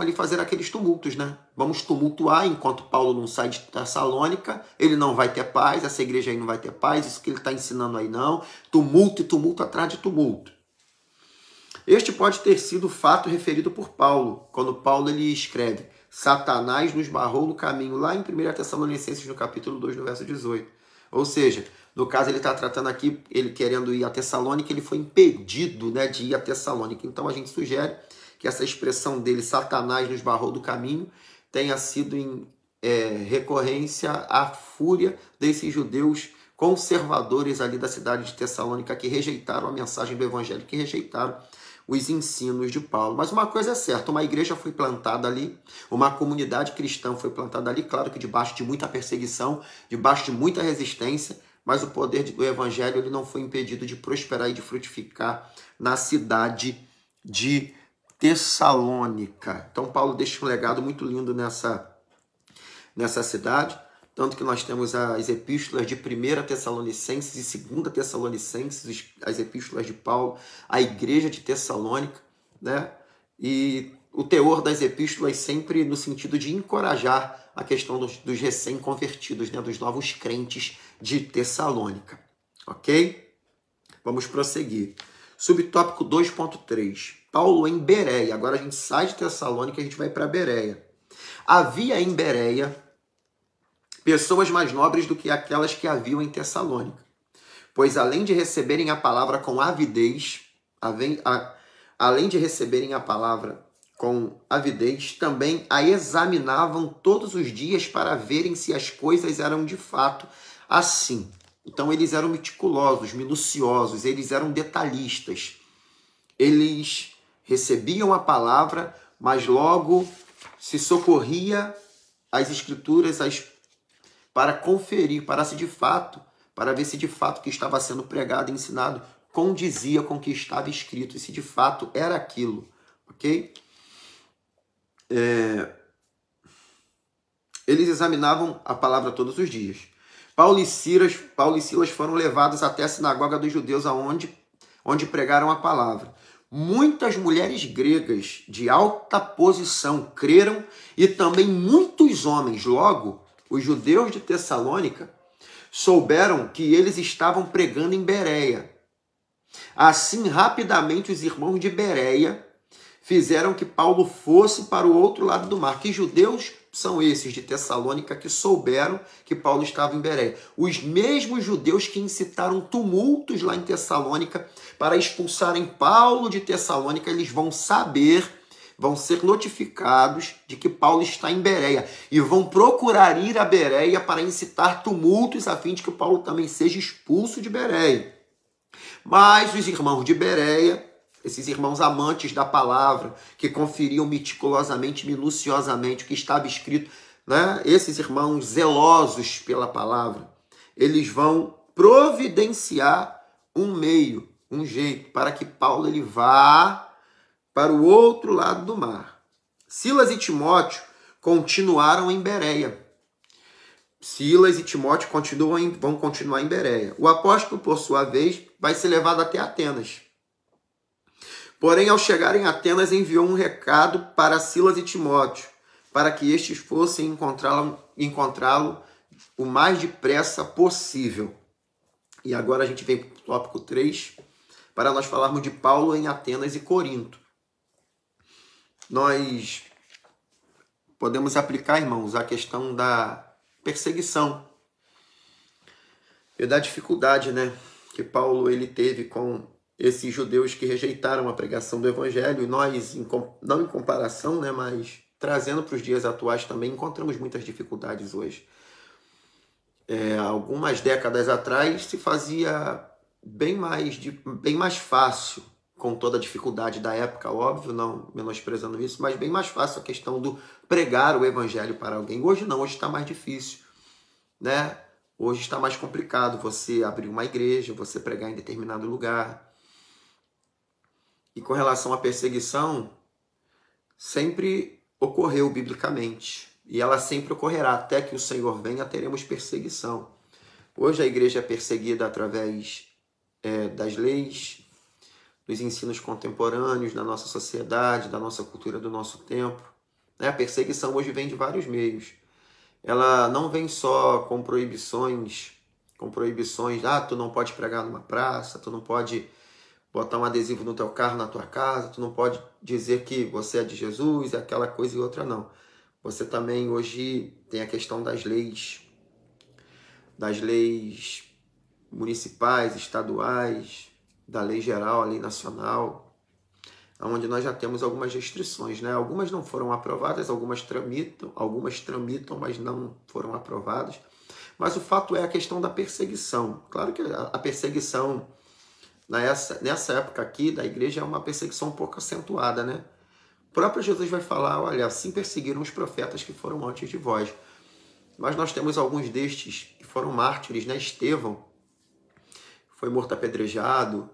A: ali fazendo aqueles tumultos, né? Vamos tumultuar enquanto Paulo não sai de Tessalônica, ele não vai ter paz, essa igreja aí não vai ter paz, isso que ele está ensinando aí não. Tumulto e tumulto atrás de tumulto. Este pode ter sido o fato referido por Paulo, quando Paulo ele escreve: Satanás nos barrou no caminho, lá em 1 Tessalonicenses, no capítulo 2, no verso 18. Ou seja, no caso ele está tratando aqui, ele querendo ir a Tessalônica, ele foi impedido, né, de ir a Tessalônica. Então a gente sugere que essa expressão dele, Satanás nos barrou do caminho, tenha sido em recorrência à fúria desses judeus conservadores ali da cidade de Tessalônica, que rejeitaram a mensagem do evangelho, que rejeitaram os ensinos de Paulo. Mas uma coisa é certa, uma igreja foi plantada ali, uma comunidade cristã foi plantada ali, claro que debaixo de muita perseguição, debaixo de muita resistência, mas o poder do evangelho ele não foi impedido de prosperar e de frutificar na cidade de Tessalônica. Então Paulo deixa um legado muito lindo nessa cidade, tanto que nós temos as epístolas de 1 Tessalonicenses e 2 Tessalonicenses, as epístolas de Paulo, a igreja de Tessalônica, né? E o teor das epístolas sempre no sentido de encorajar a questão dos recém-convertidos, né? Dos novos crentes de Tessalônica. Ok? Vamos prosseguir. Subtópico 2.3. Paulo em Bereia. Agora a gente sai de Tessalônica e a gente vai para Bereia. Havia em Bereia pessoas mais nobres do que aquelas que haviam em Tessalônica, pois além de receberem a palavra com avidez, também a examinavam todos os dias para verem se as coisas eram de fato assim. Então eles eram meticulosos, minuciosos, eles eram detalhistas. Eles recebiam a palavra, mas logo se socorria às escrituras, para conferir, para ver se de fato o que estava sendo pregado e ensinado condizia com o que estava escrito, e se de fato era aquilo, ok? Eles examinavam a palavra todos os dias. Paulo e Silas foram levados até a sinagoga dos judeus, onde pregaram a palavra. Muitas mulheres gregas de alta posição creram e também muitos homens. Logo, os judeus de Tessalônica souberam que eles estavam pregando em Bereia. Assim, rapidamente, os irmãos de Bereia fizeram que Paulo fosse para o outro lado do mar. Que judeus são esses de Tessalônica que souberam que Paulo estava em Bereia? Os mesmos judeus que incitaram tumultos lá em Tessalônica para expulsarem Paulo de Tessalônica, eles vão saber, vão ser notificados de que Paulo está em Bereia e vão procurar ir a Bereia para incitar tumultos a fim de que Paulo também seja expulso de Bereia. Mas os irmãos de Bereia, esses irmãos amantes da palavra, que conferiam meticulosamente, minuciosamente o que estava escrito, né? Esses irmãos zelosos pela palavra, eles vão providenciar um meio, um jeito, para que Paulo ele vá para o outro lado do mar. Silas e Timóteo continuaram em Bereia. Silas e Timóteo vão continuar em Bereia. O apóstolo, por sua vez, vai ser levado até Atenas. Porém, ao chegar em Atenas, enviou um recado para Silas e Timóteo, para que estes fossem encontrá-lo o mais depressa possível. E agora a gente vem para o tópico 3, para nós falarmos de Paulo em Atenas e Corinto. Nós podemos aplicar, irmãos, a questão da perseguição e da dificuldade, né, que Paulo ele teve com esses judeus que rejeitaram a pregação do evangelho. E nós, não em comparação, né, mas trazendo para os dias atuais também, encontramos muitas dificuldades hoje. Algumas décadas atrás se fazia bem mais fácil, com toda a dificuldade da época, óbvio, não menosprezando isso, mas bem mais fácil a questão do pregar o evangelho para alguém. Hoje não, hoje está mais difícil, né? Hoje está mais complicado você abrir uma igreja, você pregar em determinado lugar. E com relação à perseguição, sempre ocorreu biblicamente. E ela sempre ocorrerá. Até que o Senhor venha, teremos perseguição. Hoje a igreja é perseguida através das leis, dos ensinos contemporâneos, da nossa sociedade, da nossa cultura, do nosso tempo. A perseguição hoje vem de vários meios. Ela não vem só com proibições, tu não pode pregar numa praça, tu não pode botar um adesivo no teu carro, na tua casa, tu não pode dizer que você é de Jesus, é aquela coisa e outra, não. Você também hoje tem a questão das leis municipais, estaduais, da lei geral, a lei nacional, onde nós já temos algumas restrições, né? Algumas não foram aprovadas, algumas tramitam, mas não foram aprovadas. Mas o fato é a questão da perseguição. Claro que a perseguição nessa época aqui da igreja é uma perseguição um pouco acentuada, né? O próprio Jesus vai falar, olha, assim perseguiram os profetas que foram antes de vós. Mas nós temos alguns destes que foram mártires, né? Estevão foi morto apedrejado,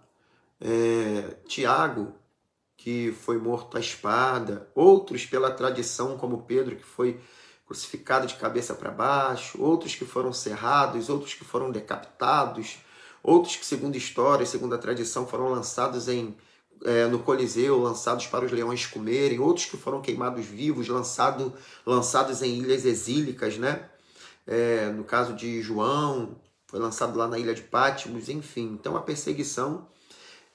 A: Tiago, que foi morto à espada, outros pela tradição, como Pedro, que foi crucificado de cabeça para baixo, outros que foram serrados, outros que foram decapitados, outros que, segundo a história, segundo a tradição, foram lançados no Coliseu, lançados para os leões comerem, outros que foram queimados vivos, lançados em ilhas exílicas, né? No caso de João, foi lançado lá na ilha de Patmos, enfim. Então a perseguição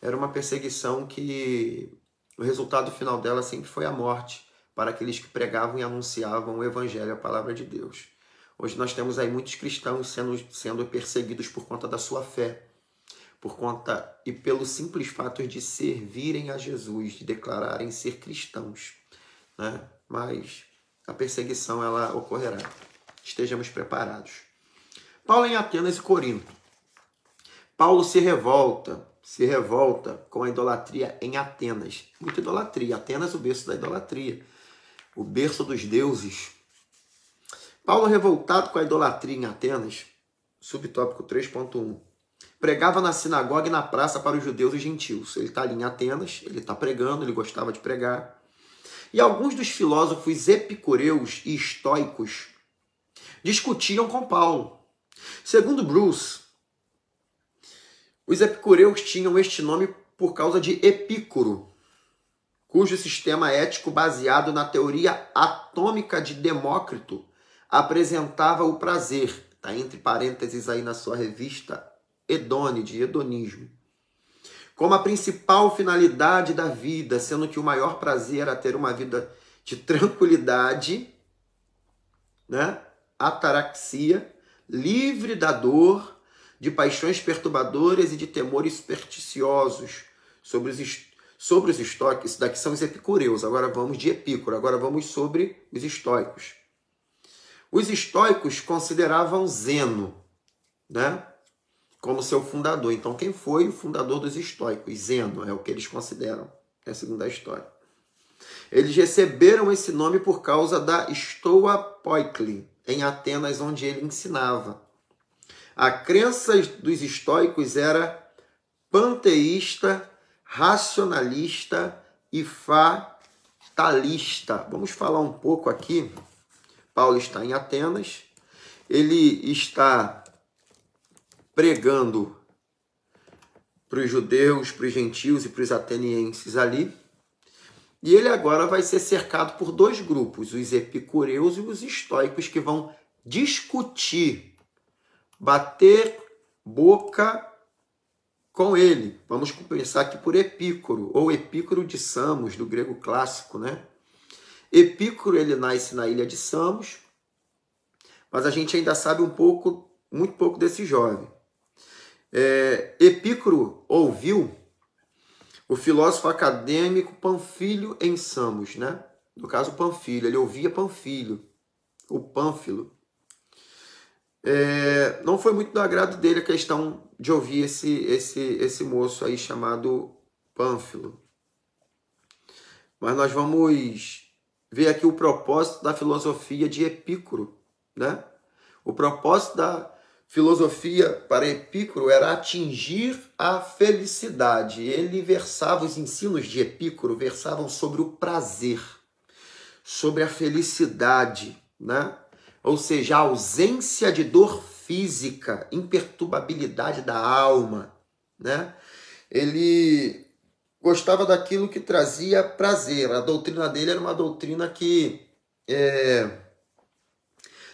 A: era uma perseguição que o resultado final dela sempre foi a morte para aqueles que pregavam e anunciavam o evangelho, a palavra de Deus. Hoje nós temos aí muitos cristãos sendo perseguidos por conta da sua fé, por conta e pelo simples fato de servirem a Jesus, de declararem ser cristãos, né? Mas a perseguição ela ocorrerá. Estejamos preparados. Paulo em Atenas e Corinto. Paulo se revolta com a idolatria em Atenas. Muita idolatria. Atenas, o berço da idolatria, o berço dos deuses. Paulo, revoltado com a idolatria em Atenas, subtópico 3.1, pregava na sinagoga e na praça para os judeus e gentios. Ele está ali em Atenas, ele está pregando, ele gostava de pregar. E alguns dos filósofos epicureus e estoicos discutiam com Paulo. Segundo Bruce, os epicureus tinham este nome por causa de Epicuro, cujo sistema ético baseado na teoria atômica de Demócrito apresentava o prazer, está entre parênteses aí na sua revista Hedone, de hedonismo, como a principal finalidade da vida, sendo que o maior prazer era ter uma vida de tranquilidade, né? Ataraxia, livre da dor, de paixões perturbadoras e de temores supersticiosos sobre os estoicos. Isso daqui são os epicureus, agora vamos de Epicuro, agora vamos sobre os estoicos. Os estoicos consideravam Zeno, né, como seu fundador. Então, quem foi o fundador dos estoicos? Zeno, é o que eles consideram, é segundo a história. Eles receberam esse nome por causa da Stoa Poikile, em Atenas, onde ele ensinava. A crença dos estoicos era panteísta, racionalista e fatalista. Vamos falar um pouco aqui. Paulo está em Atenas, ele está pregando para os judeus, para os gentios e para os atenienses ali. E ele agora vai ser cercado por dois grupos, os epicureus e os estoicos, que vão discutir, bater boca com ele. Vamos começar aqui por Epicuro, ou Epicuro de Samos, do grego clássico, né? Epicuro, ele nasce na ilha de Samos, mas a gente ainda sabe muito pouco desse jovem. Epicuro ouviu o filósofo acadêmico Panfílio em Samos, né? No caso, Panfílio, ele ouvia Panfílio, o Pânfilo. Não foi muito do agrado dele a questão de ouvir esse moço aí chamado Pânfilo. Mas nós vamos ver aqui o propósito da filosofia de Epicuro, né? O propósito da filosofia para Epicuro era atingir a felicidade. Ele versava, os ensinos de Epicuro versavam sobre o prazer, sobre a felicidade, né? Ou seja, a ausência de dor física, imperturbabilidade da alma, né? Ele gostava daquilo que trazia prazer. A doutrina dele era uma doutrina que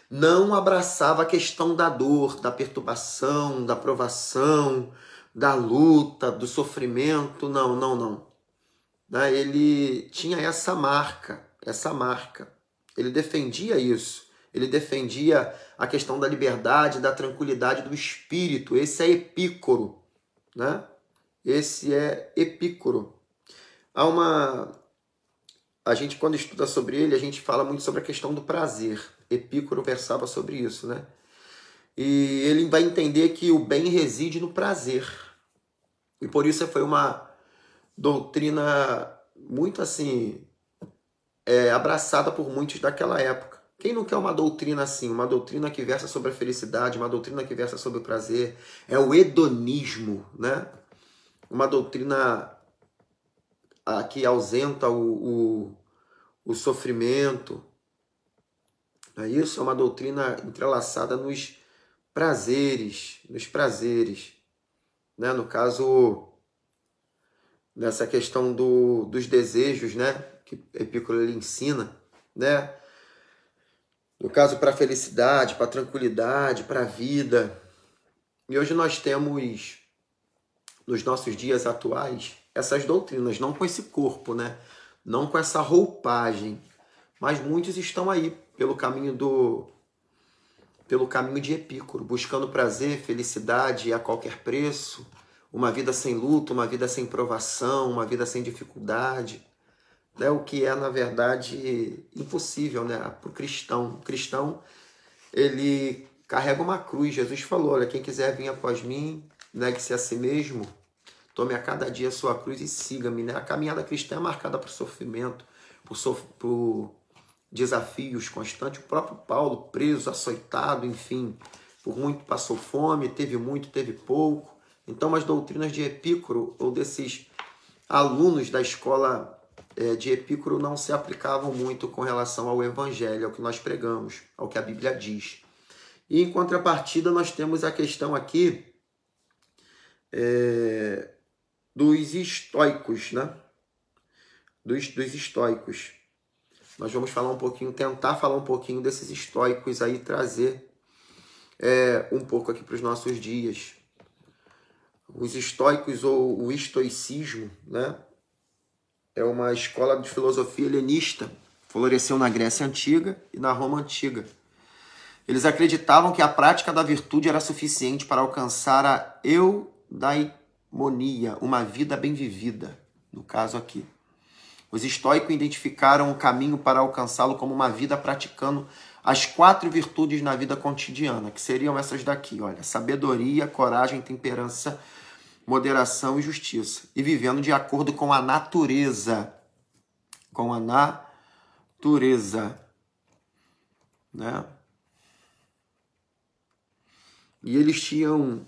A: não abraçava a questão da dor, da perturbação, da provação, da luta, do sofrimento. Não. Ele tinha essa marca. Ele defendia isso. Ele defendia a questão da liberdade, da tranquilidade do espírito. Esse é Epicuro, né? Esse é Epicuro. A gente, quando estuda sobre ele, a gente fala muito sobre a questão do prazer. Epicuro versava sobre isso, né? E ele vai entender que o bem reside no prazer. E por isso foi uma doutrina muito assim, abraçada por muitos daquela época. Quem não quer uma doutrina assim? Uma doutrina que versa sobre a felicidade, uma doutrina que versa sobre o prazer. É o hedonismo, né? Uma doutrina que ausenta o sofrimento. Não é isso? É uma doutrina entrelaçada nos prazeres, né? No caso, nessa questão dos desejos, né? Que Epicuro ele ensina, né? No caso, para a felicidade, para a tranquilidade, para a vida. E hoje nós temos, nos nossos dias atuais, essas doutrinas, não com esse corpo, né? Não com essa roupagem, mas muitos estão aí pelo caminho de Epicuro, buscando prazer, felicidade a qualquer preço, uma vida sem luta, uma vida sem provação, uma vida sem dificuldade, né? O que é, na verdade, impossível, né? Para o cristão. O cristão, ele carrega uma cruz. Jesus falou, olha, quem quiser vir após mim, negue-se a si mesmo, tome a cada dia a sua cruz e siga-me, né? A caminhada cristã é marcada por sofrimento, por desafios constantes. O próprio Paulo, preso, açoitado, enfim, por muito passou fome, teve muito, teve pouco. Então, as doutrinas de Epicuro, ou desses alunos da escola de Epicuro, não se aplicavam muito com relação ao evangelho, ao que nós pregamos, ao que a Bíblia diz. E em contrapartida nós temos a questão aqui dos estoicos, né? Dos estoicos. Nós vamos falar um pouquinho, tentar falar um pouquinho desses estoicos aí, trazer um pouco aqui para os nossos dias. Os estoicos ou o estoicismo, né? É uma escola de filosofia helenista, floresceu na Grécia Antiga e na Roma Antiga. Eles acreditavam que a prática da virtude era suficiente para alcançar a eudaimonia, uma vida bem vivida, no caso aqui. Os estoicos identificaram o caminho para alcançá-lo como uma vida praticando as 4 virtudes na vida cotidiana, que seriam essas daqui, olha, sabedoria, coragem, temperança, moderação e justiça, e vivendo de acordo com a natureza, né? E eles tinham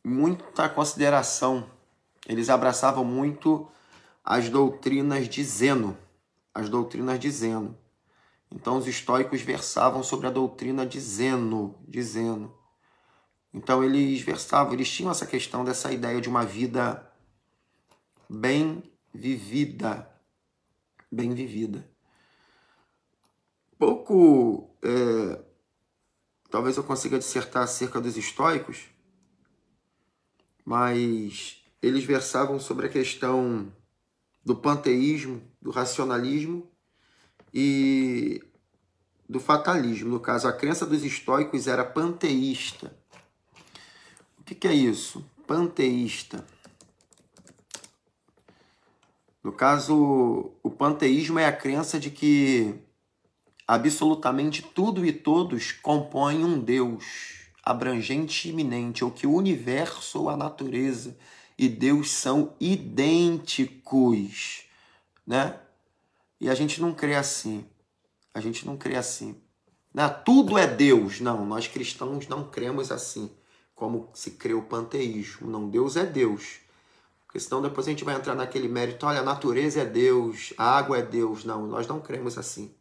A: muita consideração, eles abraçavam muito as doutrinas de Zeno, Então os estoicos versavam sobre a doutrina de Zeno. Então eles tinham essa questão dessa ideia de uma vida bem vivida. Talvez eu consiga dissertar acerca dos estoicos, mas eles versavam sobre a questão do panteísmo, do racionalismo e do fatalismo. No caso, a crença dos estoicos era panteísta. O que é isso? Panteísta. No caso, o panteísmo é a crença de que absolutamente tudo e todos compõem um Deus abrangente e iminente, ou que o universo ou a natureza e Deus são idênticos, né? E a gente não crê assim. Né? Tudo é Deus. Não, nós cristãos não cremos assim, como se crê o panteísmo. Não, Deus é Deus. Porque senão depois a gente vai entrar naquele mérito, olha, a natureza é Deus, a água é Deus. Não, nós não cremos assim.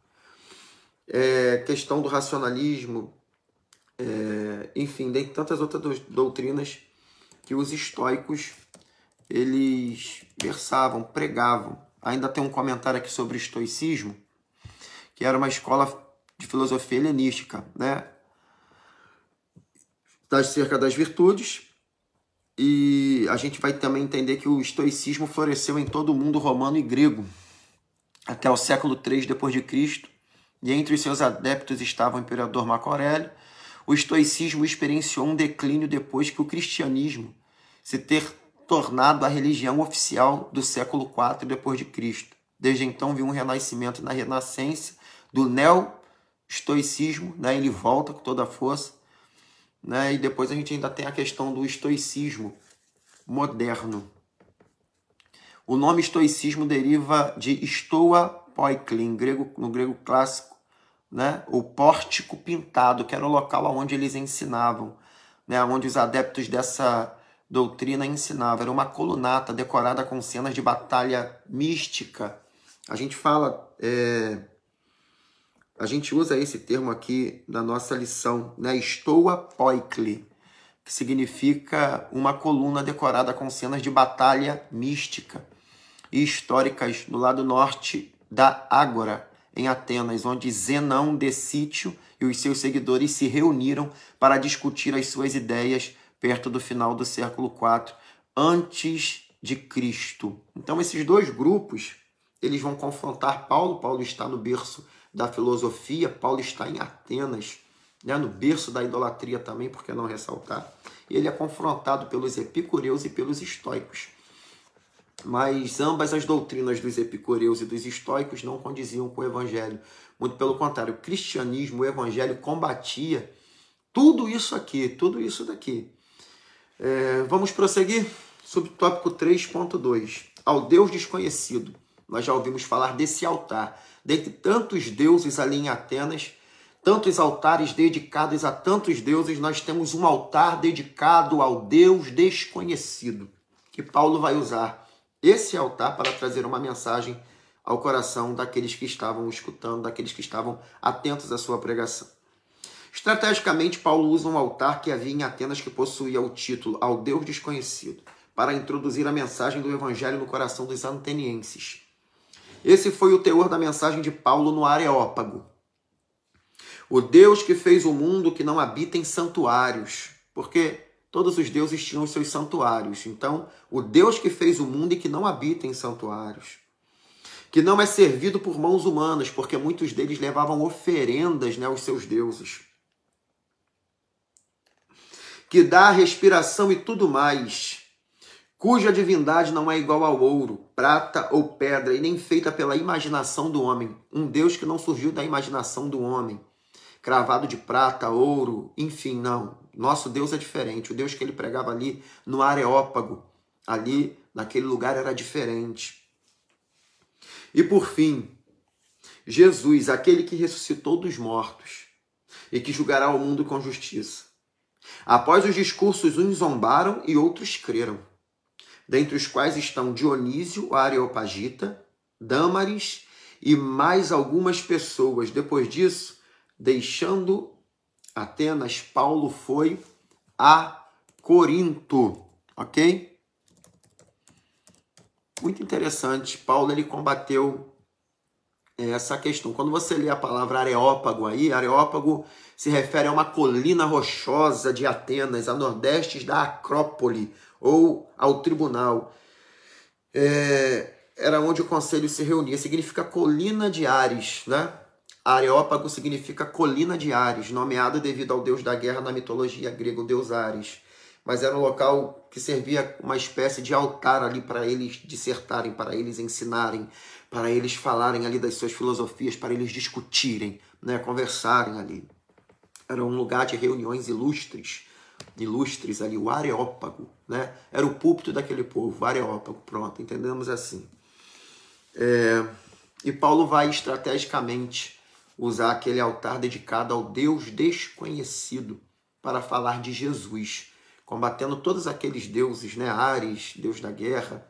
A: Questão do racionalismo, enfim, dentre tantas outras doutrinas que os estoicos eles versavam, pregavam. Ainda tem um comentário aqui sobre o estoicismo, que era uma escola de filosofia helenística, né? Acerca das virtudes. E a gente vai também entender que o estoicismo floresceu em todo o mundo romano e grego até o século III d.C., e entre os seus adeptos estava o imperador Marco Aurélio. O estoicismo experienciou um declínio depois que o cristianismo se ter tornado a religião oficial do século IV d.C. Desde então viu um renascimento na renascença do neo-estoicismo, né? Ele volta com toda a força, né? E depois a gente ainda tem a questão do estoicismo moderno. O nome estoicismo deriva de stoa poiklin, no grego clássico, né? O pórtico pintado, que era o local onde eles ensinavam, né? Onde os adeptos dessa doutrina ensinavam. Era uma colunata decorada com cenas de batalha mística. A gente fala, a gente usa esse termo aqui na nossa lição, né? Stoa poikli, que significa uma coluna decorada com cenas de batalha mística e históricas no lado norte da Ágora, em Atenas, onde Zenão de Cítio e os seus seguidores se reuniram para discutir as suas ideias perto do final do século IV antes de Cristo. Então, esses dois grupos, eles vão confrontar Paulo. Paulo está no berço da filosofia, Paulo está em Atenas, né? No berço da idolatria também, por que não ressaltar? E ele é confrontado pelos epicureus e pelos estoicos. Mas ambas as doutrinas dos epicureus e dos estoicos não condiziam com o evangelho. Muito pelo contrário, o cristianismo, o evangelho combatia tudo isso aqui, tudo isso daqui. Vamos prosseguir? Subtópico 3.2. Ao Deus desconhecido. Nós já ouvimos falar desse altar. Dentre tantos deuses ali em Atenas, tantos altares dedicados a tantos deuses, nós temos um altar dedicado ao Deus desconhecido, que Paulo vai usar esse altar para trazer uma mensagem ao coração daqueles que estavam escutando, daqueles que estavam atentos à sua pregação. Estrategicamente, Paulo usa um altar que havia em Atenas que possuía o título Ao Deus Desconhecido, para introduzir a mensagem do evangelho no coração dos atenienses. Esse foi o teor da mensagem de Paulo no Areópago. O Deus que fez o mundo que não habita em santuários, porque todos os deuses tinham os seus santuários. Então, o Deus que fez o mundo e que não habita em santuários, que não é servido por mãos humanas, porque muitos deles levavam oferendas, né, aos seus deuses, que dá a respiração e tudo mais, cuja divindade não é igual ao ouro, prata ou pedra, e nem feita pela imaginação do homem. Um Deus que não surgiu da imaginação do homem, cravado de prata, ouro, enfim, não. Nosso Deus é diferente. O Deus que ele pregava ali no Areópago, ali naquele lugar, era diferente. E por fim, Jesus, aquele que ressuscitou dos mortos e que julgará o mundo com justiça. Após os discursos, uns zombaram e outros creram, dentre os quais estão Dionísio, o Areopagita, Dâmaris e mais algumas pessoas. Depois disso, deixando Atenas, Paulo foi a Corinto, ok? Muito interessante. Paulo, ele combateu essa questão. Quando você lê a palavra Areópago aí, Areópago se refere a uma colina rochosa de Atenas, a nordeste da Acrópole, ou ao tribunal. Era onde o conselho se reunia. Significa colina de Ares, né? Areópago significa colina de Ares, nomeado devido ao deus da guerra na mitologia grega, o deus Ares. Mas era um local que servia uma espécie de altar ali para eles dissertarem, para eles ensinarem, para eles falarem ali das suas filosofias, para eles discutirem, né, conversarem ali. Era um lugar de reuniões ilustres ali, o Areópago, né? Era o púlpito daquele povo, o Areópago, pronto, entendemos assim. E Paulo vai estrategicamente usar aquele altar dedicado ao Deus desconhecido para falar de Jesus, combatendo todos aqueles deuses, né? Ares, deus da guerra,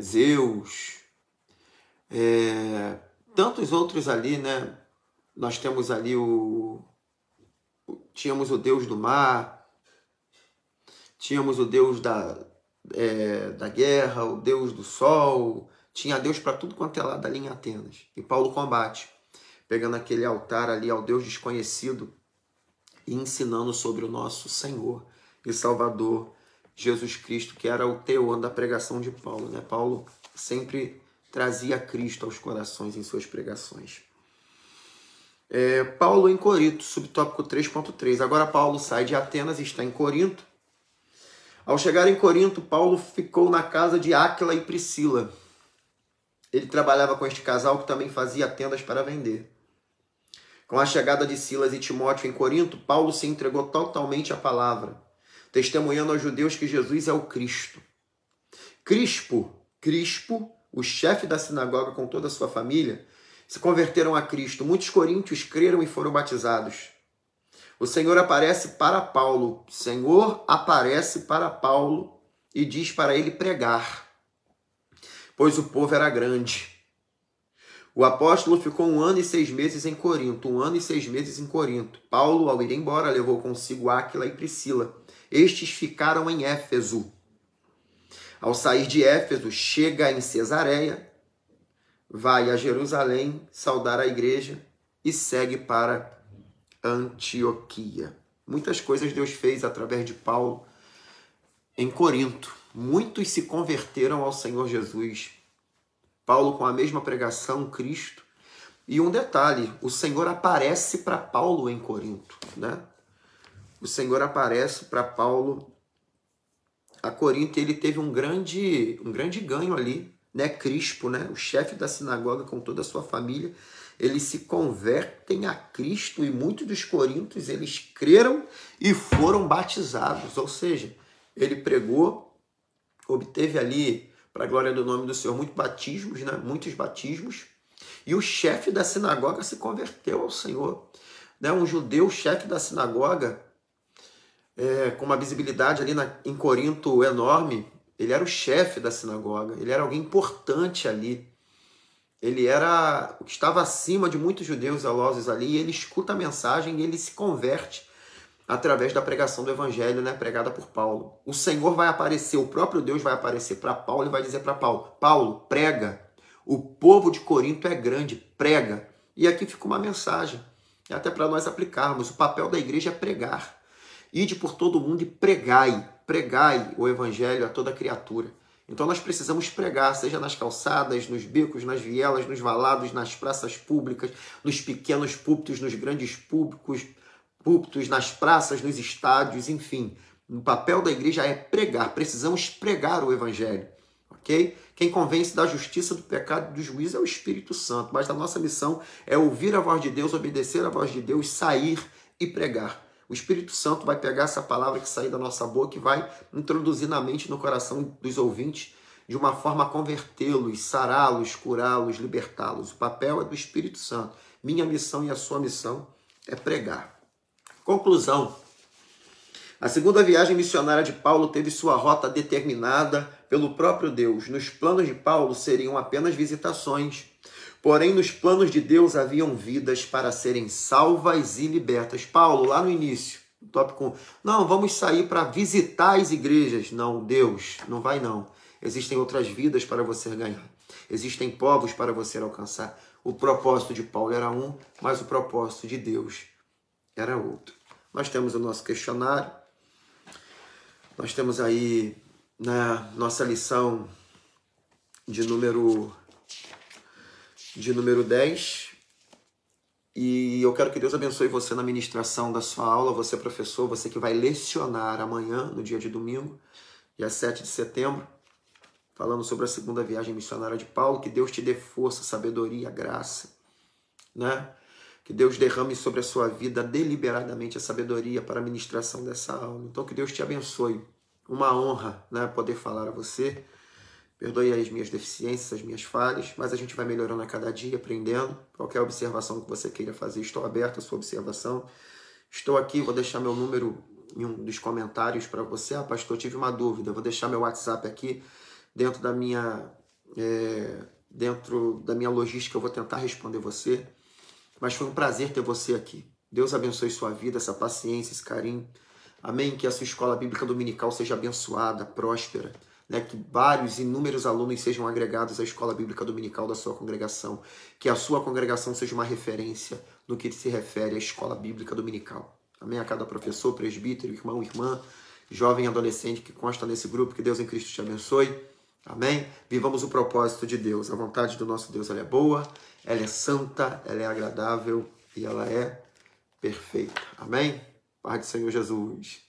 A: Zeus, tantos outros ali, né? Nós temos ali tínhamos o deus do mar, tínhamos o deus da guerra, o deus do sol, tinha Deus para tudo quanto é lado ali em Atenas. E Paulo combate, pegando aquele altar ali ao Deus desconhecido e ensinando sobre o nosso Senhor e Salvador Jesus Cristo, que era o teor da pregação de Paulo, né? Paulo sempre trazia Cristo aos corações em suas pregações. Paulo em Corinto, subtópico 3.3. Agora Paulo sai de Atenas e está em Corinto. Ao chegar em Corinto, Paulo ficou na casa de Áquila e Priscila. Ele trabalhava com este casal que também fazia tendas para vender. Com a chegada de Silas e Timóteo em Corinto, Paulo se entregou totalmente à palavra, testemunhando aos judeus que Jesus é o Cristo. Crispo, o chefe da sinagoga com toda a sua família, se converteram a Cristo. Muitos coríntios creram e foram batizados. O Senhor aparece para Paulo. E diz para ele pregar, pois o povo era grande. O apóstolo ficou 1 ano e 6 meses em Corinto. Paulo, ao ir embora, levou consigo Áquila e Priscila. Estes ficaram em Éfeso. Ao sair de Éfeso, chega em Cesareia, vai a Jerusalém saudar a igreja e segue para Antioquia. Muitas coisas Deus fez através de Paulo em Corinto. Muitos se converteram ao Senhor Jesus. Paulo com a mesma pregação, Cristo. E um detalhe, o Senhor aparece para Paulo em Corinto, né? O Senhor aparece para Paulo a Corinto, e ele teve um grande ganho ali, né? Crispo, né? O chefe da sinagoga com toda a sua família, eles se convertem a Cristo, e muitos dos coríntios, eles creram e foram batizados. Ou seja, ele pregou, obteve ali, para a glória do nome do Senhor, muitos batismos, e o chefe da sinagoga se converteu ao Senhor. Né? Um judeu, chefe da sinagoga, com uma visibilidade ali em Corinto enorme, ele era o chefe da sinagoga, ele era alguém importante ali. ele era o que estava acima de muitos judeus zelosos ali, e ele escuta a mensagem e ele se converte através da pregação do evangelho, né, pregada por Paulo. O Senhor vai aparecer, o próprio Deus vai aparecer para Paulo e vai dizer para Paulo, Paulo, prega, o povo de Corinto é grande, prega. E aqui fica uma mensagem, até para nós aplicarmos, o papel da igreja é pregar. Ide por todo mundo e pregai o evangelho a toda criatura. Então nós precisamos pregar, seja nas calçadas, nos becos, nas vielas, nos valados, nas praças públicas, nos pequenos púlpitos, nos grandes púlpitos, nas praças, nos estádios, enfim. O papel da igreja é pregar, precisamos pregar o evangelho, ok? Quem convence da justiça, do pecado e do juízo é o Espírito Santo, mas a nossa missão é ouvir a voz de Deus, obedecer a voz de Deus, sair e pregar. O Espírito Santo vai pegar essa palavra que sair da nossa boca e vai introduzir na mente e no coração dos ouvintes de uma forma a convertê-los, sará-los, curá-los, libertá-los. O papel é do Espírito Santo. Minha missão e a sua missão é pregar. Conclusão. A segunda viagem missionária de Paulo teve sua rota determinada pelo próprio Deus. Nos planos de Paulo seriam apenas visitações. Porém, nos planos de Deus haviam vidas para serem salvas e libertas. Paulo, lá no início, no tópico 1, não, vamos sair para visitar as igrejas. Não, Deus, não vai não. Existem outras vidas para você ganhar. Existem povos para você alcançar. O propósito de Paulo era um, mas o propósito de Deus era outro. Nós temos o nosso questionário. Nós temos aí na nossa lição de número 10, e eu quero que Deus abençoe você na ministração da sua aula, você professor, você que vai lecionar amanhã, no dia de domingo, dia 7 de setembro, falando sobre a segunda viagem missionária de Paulo. Que Deus te dê força, sabedoria, graça, né? Que Deus derrame sobre a sua vida deliberadamente a sabedoria para a ministração dessa aula. Então que Deus te abençoe. Uma honra, né, poder falar a você. Perdoe as minhas deficiências, as minhas falhas, mas a gente vai melhorando a cada dia, aprendendo. Qualquer observação que você queira fazer, estou aberto à sua observação. Estou aqui, vou deixar meu número em um dos comentários para você. Ah, pastor, tive uma dúvida. Vou deixar meu WhatsApp aqui dentro da minha logística. Eu vou tentar responder você. Mas foi um prazer ter você aqui. Deus abençoe sua vida, essa paciência, esse carinho. Amém? Que a sua escola bíblica dominical seja abençoada, próspera. Né, que vários, inúmeros alunos sejam agregados à escola bíblica dominical da sua congregação, que a sua congregação seja uma referência no que se refere à escola bíblica dominical. Amém? A cada professor, presbítero, irmão, irmã, jovem, adolescente que consta nesse grupo, que Deus em Cristo te abençoe. Amém? Vivamos o propósito de Deus. A vontade do nosso Deus, ela é boa, ela é santa, ela é agradável e ela é perfeita. Amém? Paz do Senhor Jesus.